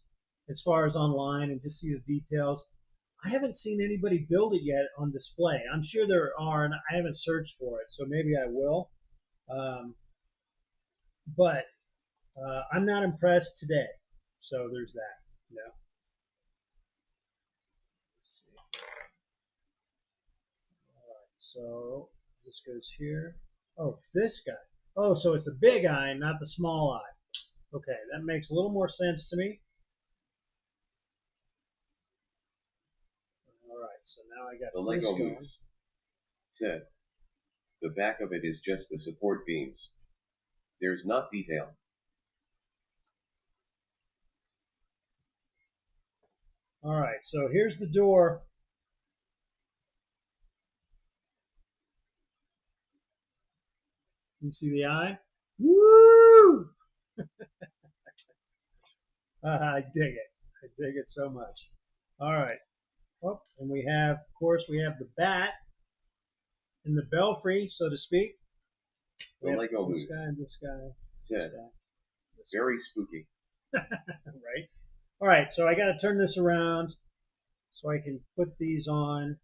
as far as online and just see the details. I haven't seen anybody build it yet on display. I'm sure there are, and I haven't searched for it, so maybe I will. Um, but I'm not impressed today. So there's that. You know. Let's see. All right. So this goes here. Oh, this guy. Oh, so it's the big eye, not the small eye. Okay, that makes a little more sense to me. All right, so now I got The this Lego going. Moose said, "The back of it is just the support beams. There's not detail." All right, so here's the door. You see the eye? Woo! I dig it. I dig it so much. All right. Oh, and we have, of course, we have the bat and the belfry, so to speak. The We have Lego this guy Moose and this guy, this said, guy, "Very spooky." right? All right, so I got to turn this around so I can put these on.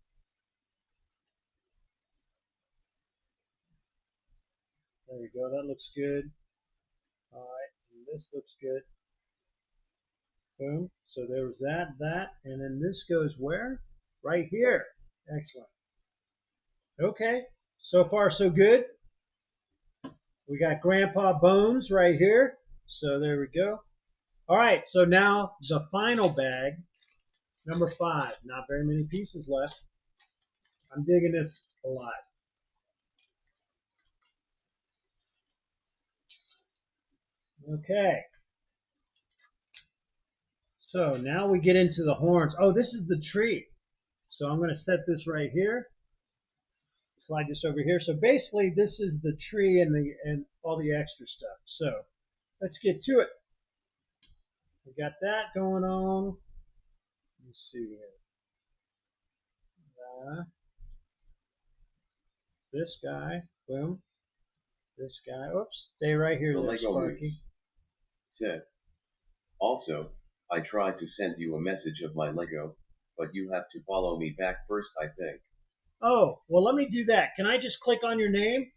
There you go. That looks good. All right, and this looks good. Boom. So there was that, and then this goes where? Right here. Excellent. Okay. So far, so good. We got Grandpa Bones right here. So there we go. All right. So now the final bag, number 5. Not very many pieces left. I'm digging this a lot. Okay. So now we get into the horns. Oh, this is the tree. So I'm going to set this right here. Slide this over here. So basically, this is the tree and all the extra stuff. So let's get to it. We got that going on. Let's see here. This guy. Boom. This guy. Oops. Stay right here The there, Lego Sparky. Moose said, "Also, I tried to send you a message of my Lego, but you have to follow me back first, I think." Oh, well, let me do that. Can I just click on your name?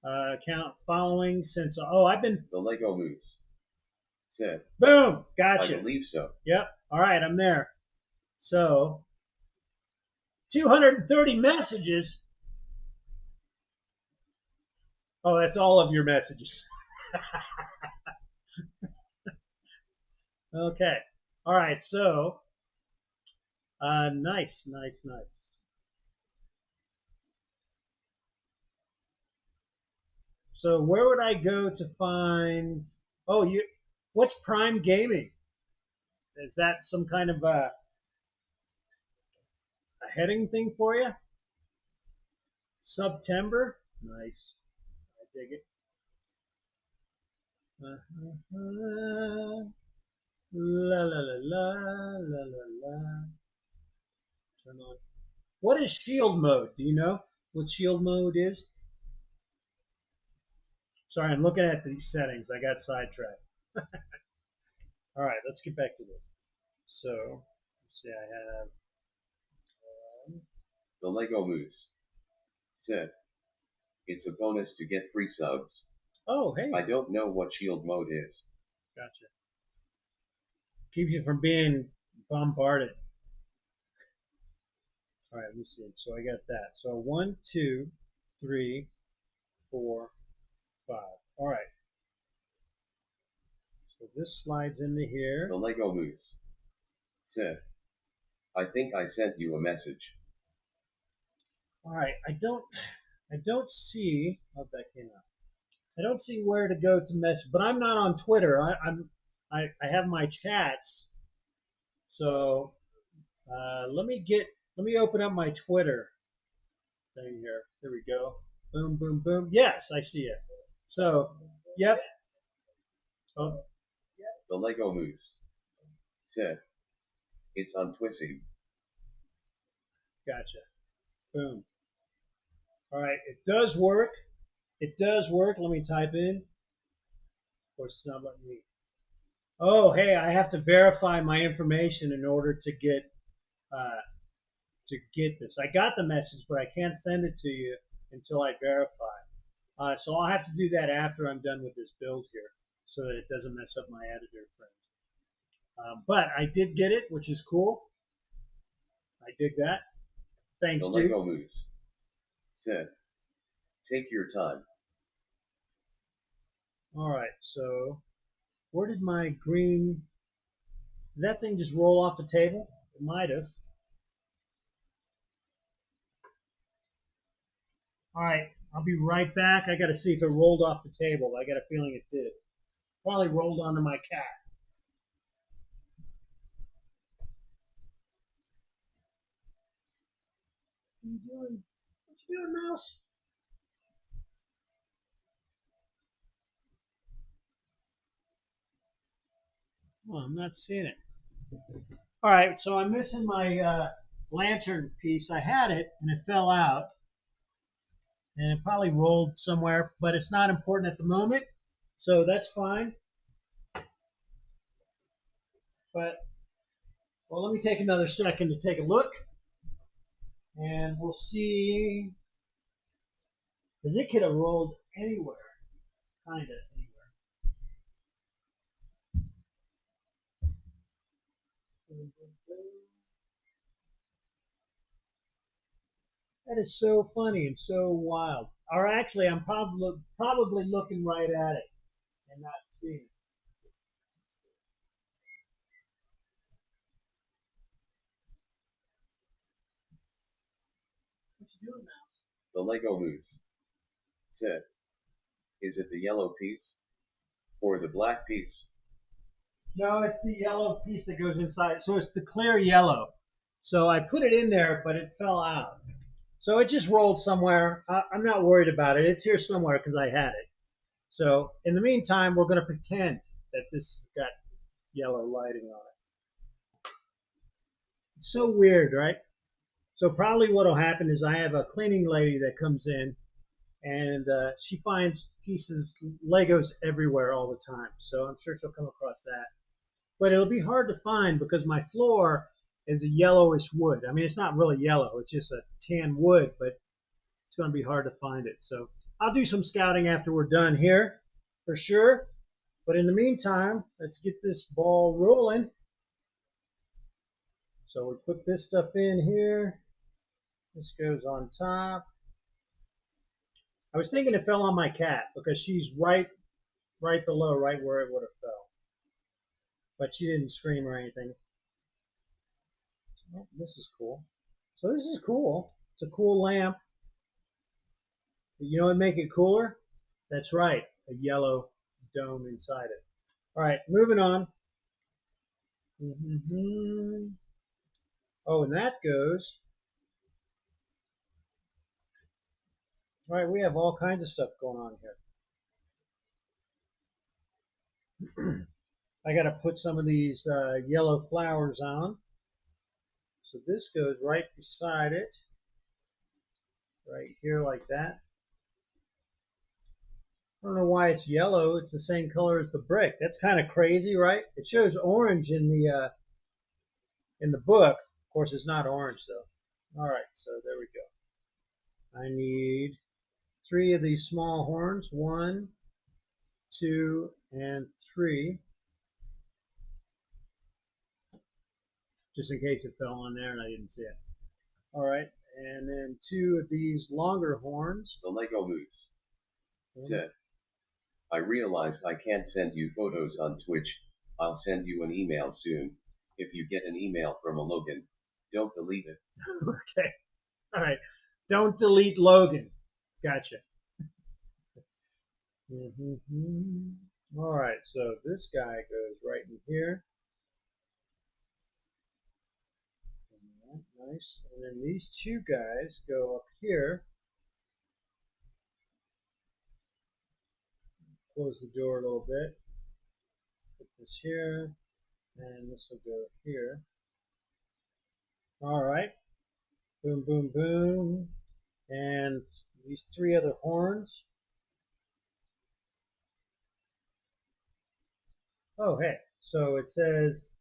Account following since. Oh, I've been. The Lego Moose said, Boom. "I Gotcha. believe so." Yep. All right. I'm there. So 230 messages. Oh, that's all of your messages. Okay. All right. So, nice, nice, nice. So where would I go to find? Oh, what's Prime Gaming? Is that some kind of a heading thing for you? September? Nice. I dig it. La la la la la la la. Turn on. What is shield mode? Do you know what shield mode is? Sorry, I'm looking at these settings. I got sidetracked. All right, let's get back to this. So, let's see, I have. The Lego Moose said, it's a bonus to get free subs. Oh, hey. I don't know what shield mode is. Gotcha. Keeps you from being bombarded. All right, let me see. So I got that. So 1, 2, 3, 4, 5. All right. So this slides into here. The Lego Moose said, I think I sent you a message. All right. I don't see. Oh, that came out. I don't see where to go to message, but I'm not on Twitter. I have my chats. So let me open up my Twitter thing here. There we go. Boom, boom, boom. Yes, I see it. So, yep. Oh, The Lego Moose said, it's on Twisty. gotcha. Boom. All right, it does work. It does work. Let me type in. Of course, it's not letting me. Oh, hey, I have to verify my information in order uh, to get this. I got the message, but I can't send it to you until I verify. So I'll have to do that after I'm done with this build here, so that it doesn't mess up my editor frame. But I did get it, which is cool. I dig that. Thanks, The dude. Lego Moose said, take your time. All right, so where did my green? Did that thing just roll off the table? It might have. All right, I'll be right back. I got to see if it rolled off the table. I got a feeling it did. Probably rolled onto my cat. What are you doing? What you doing, mouse? Oh, I'm not seeing it. All right, so I'm missing my lantern piece. I had it, and it fell out, and it probably rolled somewhere, but it's not important at the moment, so that's fine. But, well, let me take another second to take a look, and we'll see, because it could have rolled anywhere, kind of anywhere. That is so funny and so wild. Or actually, I'm probably looking right at it and not seeing it. What you doing, mouse? The Lego Moose said, is it the yellow piece or the black piece? No, it's the yellow piece that goes inside. So it's the clear yellow. So I put it in there, but it fell out. So it just rolled somewhere. I'm not worried about it. It's here somewhere because I had it. So in the meantime, we're going to pretend that this got yellow lighting on it. It's so weird, right? So probably what will happen is I have a cleaning lady that comes in, and she finds pieces, Legos everywhere all the time. So I'm sure she'll come across that. But it'll be hard to find because my floor is a yellowish wood. I mean, it's not really yellow. It's just a tan wood, but it's going to be hard to find it. So I'll do some scouting after we're done here for sure. But in the meantime, let's get this ball rolling. So we put this stuff in here. This goes on top. I was thinking it fell on my cat because she's right below, right where it would have fell. But she didn't scream or anything. Oh, this is cool. So this is cool. It's a cool lamp. You know what would make it cooler? That's right, a yellow dome inside it. All right, moving on. Oh, and that goes. All right, we have all kinds of stuff going on here. I got to put some of these yellow flowers on. So this goes right beside it, right here like that. I don't know why it's yellow. It's the same color as the brick. That's kind of crazy, right? It shows orange in the book. Of course, it's not orange though. All right, so there we go. I need 3 of these small horns. 1, 2, and 3. Just in case it fell on there and I didn't see it. All right, and then 2 of these longer horns. The Lego Moose said, I realized I can't send you photos on Twitch. I'll send you an email soon. If you get an email from a Logan, don't delete it. Okay. All right. Don't delete Logan. Gotcha. All right. So this guy goes right in here. Nice. And then these 2 guys go up here. Close the door a little bit. Put this here. And this will go here. All right. Boom, boom, boom. And these 3 other horns. Oh, hey. So it says,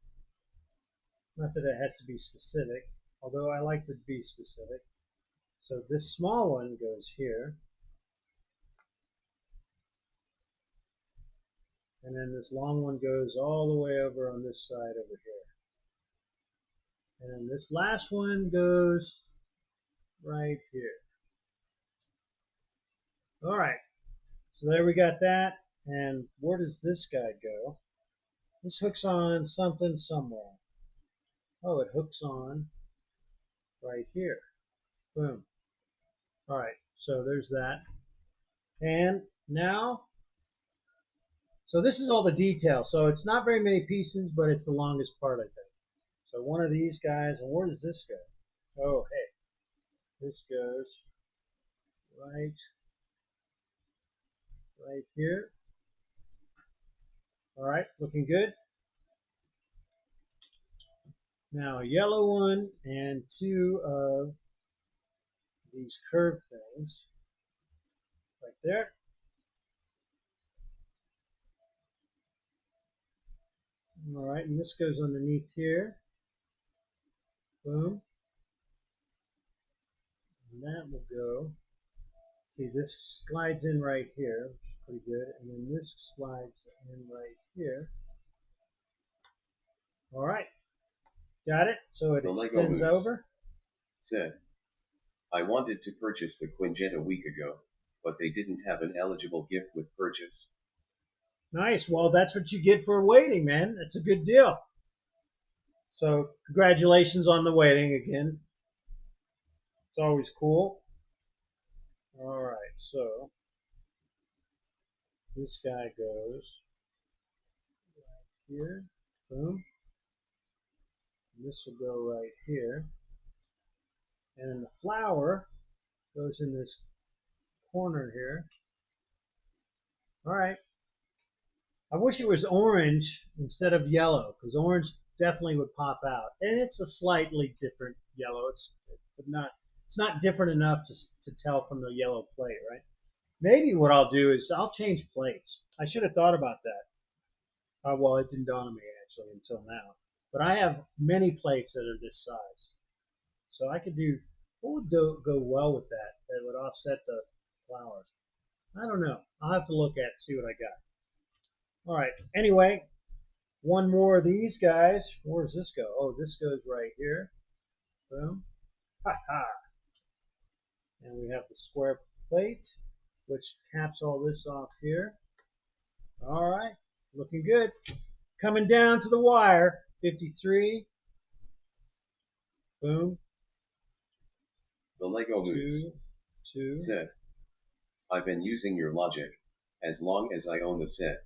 not that it has to be specific, although I like to be specific. So this small one goes here. And then this long one goes all the way over on this side over here. And then this last one goes right here. All right, so there we got that. And where does this guy go? This hooks on something somewhere. Oh, it hooks on right here. Boom. All right, so there's that. And now, so this is all the detail. So it's not very many pieces, but it's the longest part, I think. So one of these guys, and where does this go? Oh, hey, this goes right here. All right, looking good. Now a yellow one and 2 of these curved things right there. All right, and this goes underneath here. Boom. And that will go. See, this slides in right here, which is pretty good. And then this slides in right here. All right, got it. So it The Lego extends Moose over. said, I wanted to purchase the Quinjet a week ago, but they didn't have an eligible gift with purchase. Nice. Well, that's what you get for waiting, man. That's a good deal. So congratulations on the waiting again. It's always cool. All right, so this guy goes right here. Boom. And this will go right here. And then the flower goes in this corner here. All right. I wish it was orange instead of yellow, because orange definitely would pop out. And it's a slightly different yellow. It's not different enough to tell from the yellow plate, right? Maybe what I'll do is I'll change plates. I should have thought about that. Well, it didn't dawn on me actually until now. But I have many plates that are this size. So I could do, what would go well with that? That would offset the flowers. I don't know. I'll have to look at it, see what I got. All right. Anyway, one more of these guys. Where does this go? Oh, this goes right here. Boom. Ha ha. And we have the square plate, which caps all this off here. All right. Looking good. Coming down to the wire. 53. Boom. The Lego Moose Two. said, I've been using your logic. As long as I own the set,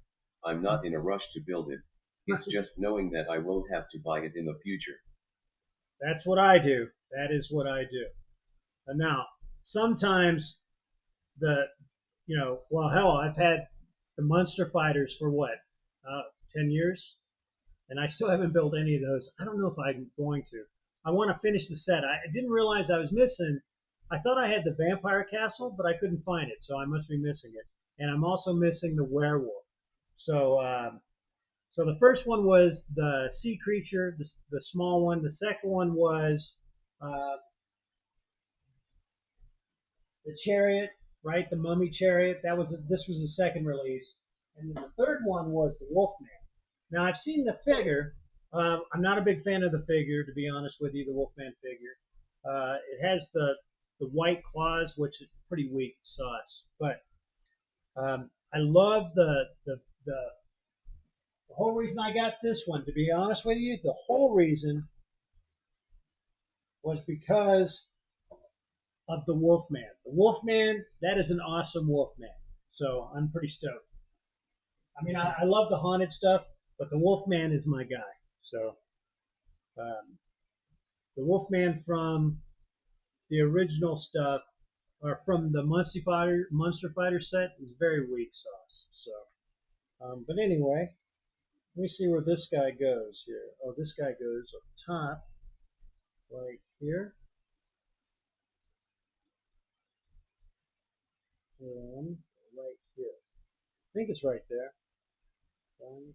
I'm not in a rush to build it. It's just knowing that I won't have to buy it in the future. That's what I do. That is what I do. And now, sometimes the, well, hell, I've had the Monster Fighters for what, 10 years? And I still haven't built any of those. I don't know if I'm going to. I want to finish the set. I didn't realize I was missing. I thought I had the Vampire Castle, but I couldn't find it, so I must be missing it. And I'm also missing the Werewolf. So, so the first one was the sea creature, the small one. The second one was uh, the chariot, right? The mummy chariot. This was the second release, and then the third one was the Wolfman. Now I've seen the figure. I'm not a big fan of the figure, to be honest with you. The Wolfman figure. It has the white claws, which is pretty weak sauce. But I love the whole reason I got this one. To be honest with you, the whole reason was because of the Wolfman. The Wolfman, that is an awesome Wolfman. So I'm pretty stoked. I mean, I love the haunted stuff, but the Wolfman is my guy. So um, the Wolfman from the original stuff, or from the Monster Fighter set, is very weak sauce. So, but anyway, let me see where this guy goes here. Oh, this guy goes up top, right here, and right here. I think it's right there. One,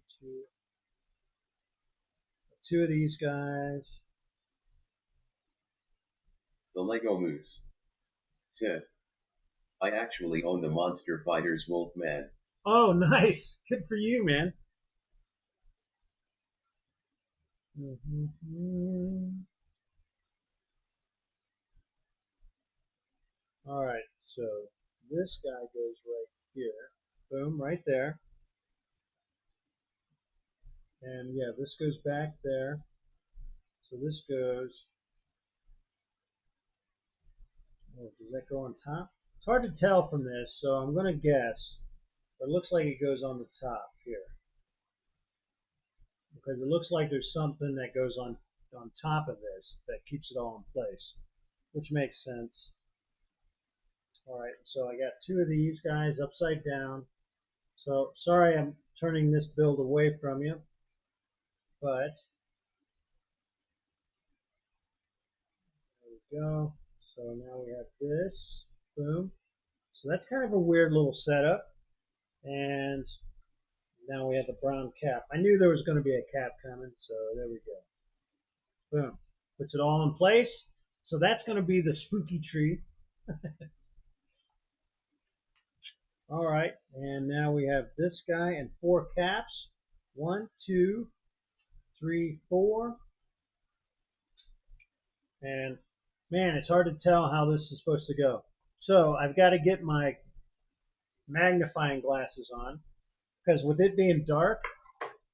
two of these guys. The Lego Moose said, I actually own the Monster Fighters Wolfman. Oh, nice. Good for you, man. Mm-hmm. All right, so this guy goes right here. Boom, right there. And yeah, this goes back there. So this goes, oh, does that go on top? It's hard to tell from this, so I'm going to guess. But it looks like it goes on the top here. Because it looks like there's something that goes on top of this that keeps it all in place, which makes sense. All right, so I got two of these guys upside down. So sorry I'm turning this build away from you, but there we go. So now we have this, boom. So that's kind of a weird little setup. And now we have the brown cap. I knew there was going to be a cap coming, so there we go. Boom. Puts it all in place. So that's going to be the spooky tree. All right, and now we have this guy and four caps. One, two, three, four. And man, it's hard to tell how this is supposed to go. So I've got to get my magnifying glasses on because with it being dark,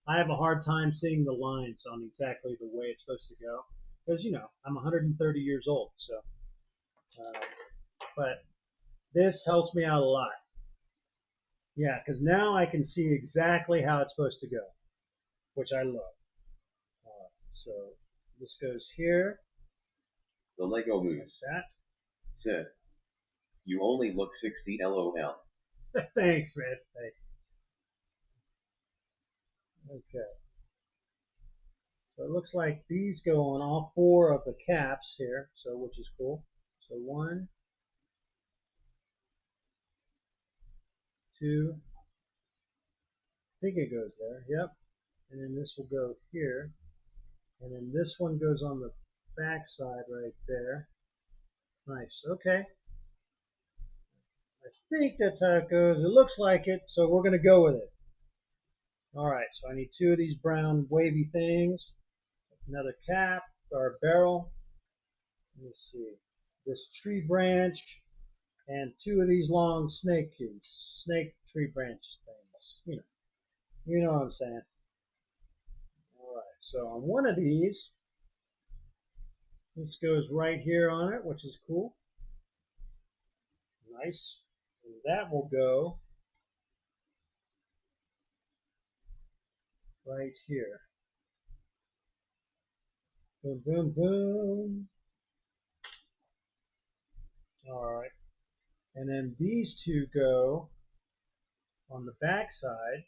I have a hard time seeing the lines on exactly the way it's supposed to go. Because, I'm 130 years old. So, uh, but this helps me out a lot. Yeah, because now I can see exactly how it's supposed to go, which I love. So this goes here. The Lego Moose That. said, you only look 60 LOL. Thanks, man. Thanks. Okay. So it looks like these go on all four of the caps here, so which is cool. So one, two, I think it goes there. Yep. And then this will go here. And then this one goes on the back side right there. Nice. Okay. I think that's how it goes. It looks like it, so we're going to go with it. All right, so I need two of these brown wavy things, another cap or barrel. Let me see. This tree branch and two of these long snake tree branch things. You know what I'm saying. All right, so on one of these, this goes right here on it, which is cool. Nice. And that will go right here. Boom, boom, boom. All right. And then these two go on the back side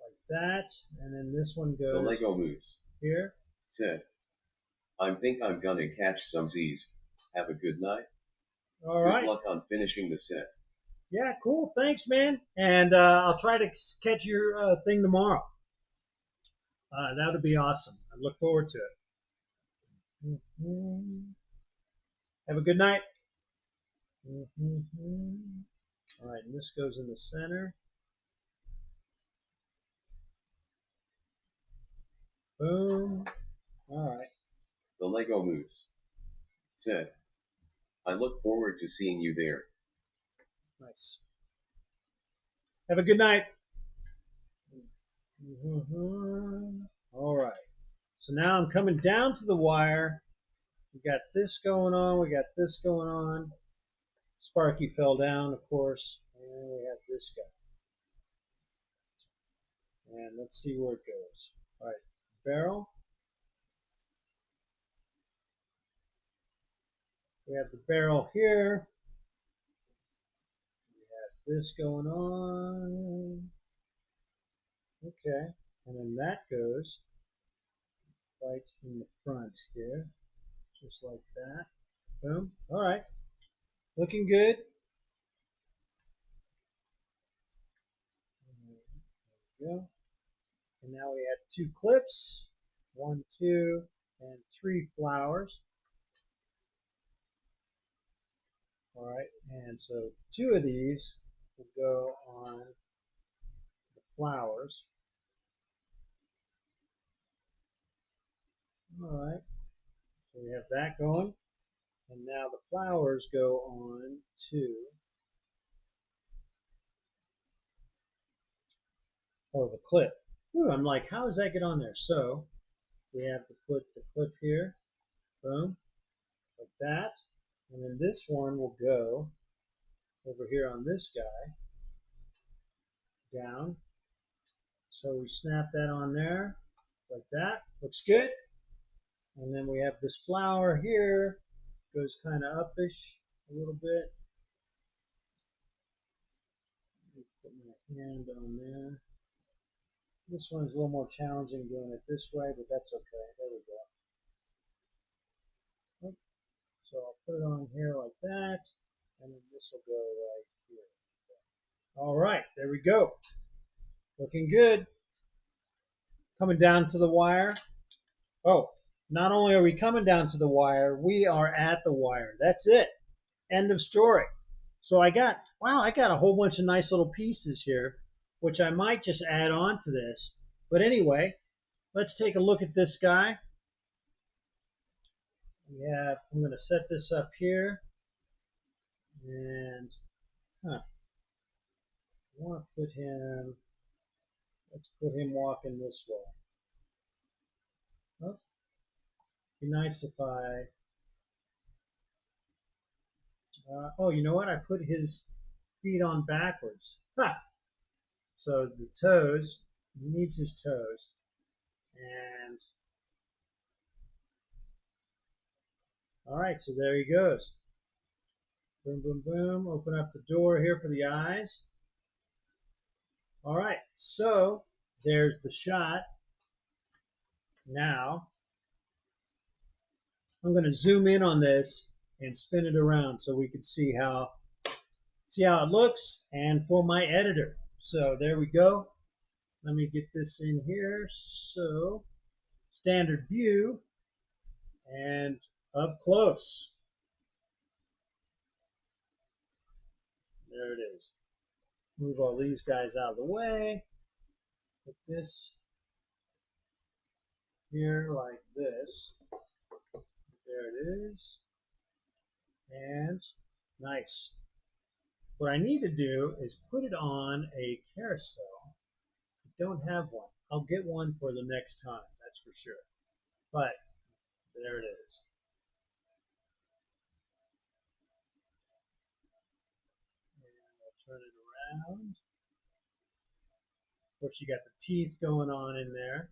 like that. And then this one The goes Lego Moose here. said, I think I'm gonna catch some Z's. Have a good night. All Good right. luck on finishing the set. Yeah, cool. Thanks, man. And I'll try to catch your thing tomorrow. That would be awesome. I look forward to it. Have a good night. All right, and this goes in the center. Boom. All right. The Lego Moose said, I look forward to seeing you there. Nice. Have a good night. All right. So now I'm coming down to the wire. We got this going on. We got this going on. Sparky fell down, of course. And we have this guy. And let's see where it goes. All right. Barrel. We have the barrel here. We have this going on. Okay. And then that goes right in the front here. Just like that. Boom. All right. Looking good. There we go. And now we have two clips. 1, 2, and 3 flowers. All right. And so 2 of these will go on the flowers. All right. So we have that going. And now the flowers go on to the clip. Ooh, I'm like, how does that get on there? So we have to put the clip here. Boom. Like that. And then this one will go over here on this guy. Down. So we snap that on there. Like that. Looks good. And then we have this flower here. Goes kind of upish a little bit. Put my hand on there. This one's a little more challenging doing it this way, but that's okay. There we go. So I'll put it on here like that, and then this will go right here. All right, there we go. Looking good. Coming down to the wire. Oh, not only are we coming down to the wire, we are at the wire. That's it. End of story. So I got a whole bunch of nice little pieces here, which I might just add on to this. But anyway, let's take a look at this guy. I'm going to set this up here, and I want to put him. Let's put him walking this way. Oh, be nice if I. Oh, you know what? I put his feet on backwards. Ha! So the toes. He needs his toes, and all right. So there he goes. Boom, boom, boom. Open up the door here for the eyes. All right. So there's the shot. Now I'm going to zoom in on this and spin it around so we can see how it looks, and for my editor. So there we go. Let me get this in here. So standard view and up close. There it is. Move all these guys out of the way. Put this here like this. There it is. And nice. What I need to do is put it on a carousel. I don't have one. I'll get one for the next time, that's for sure. But there it is. And I'll turn it around. course, you got the teeth going on in there,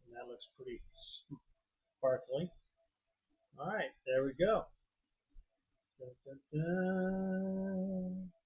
and that looks pretty sparkly. All right, there we go. Dun, dun, dun.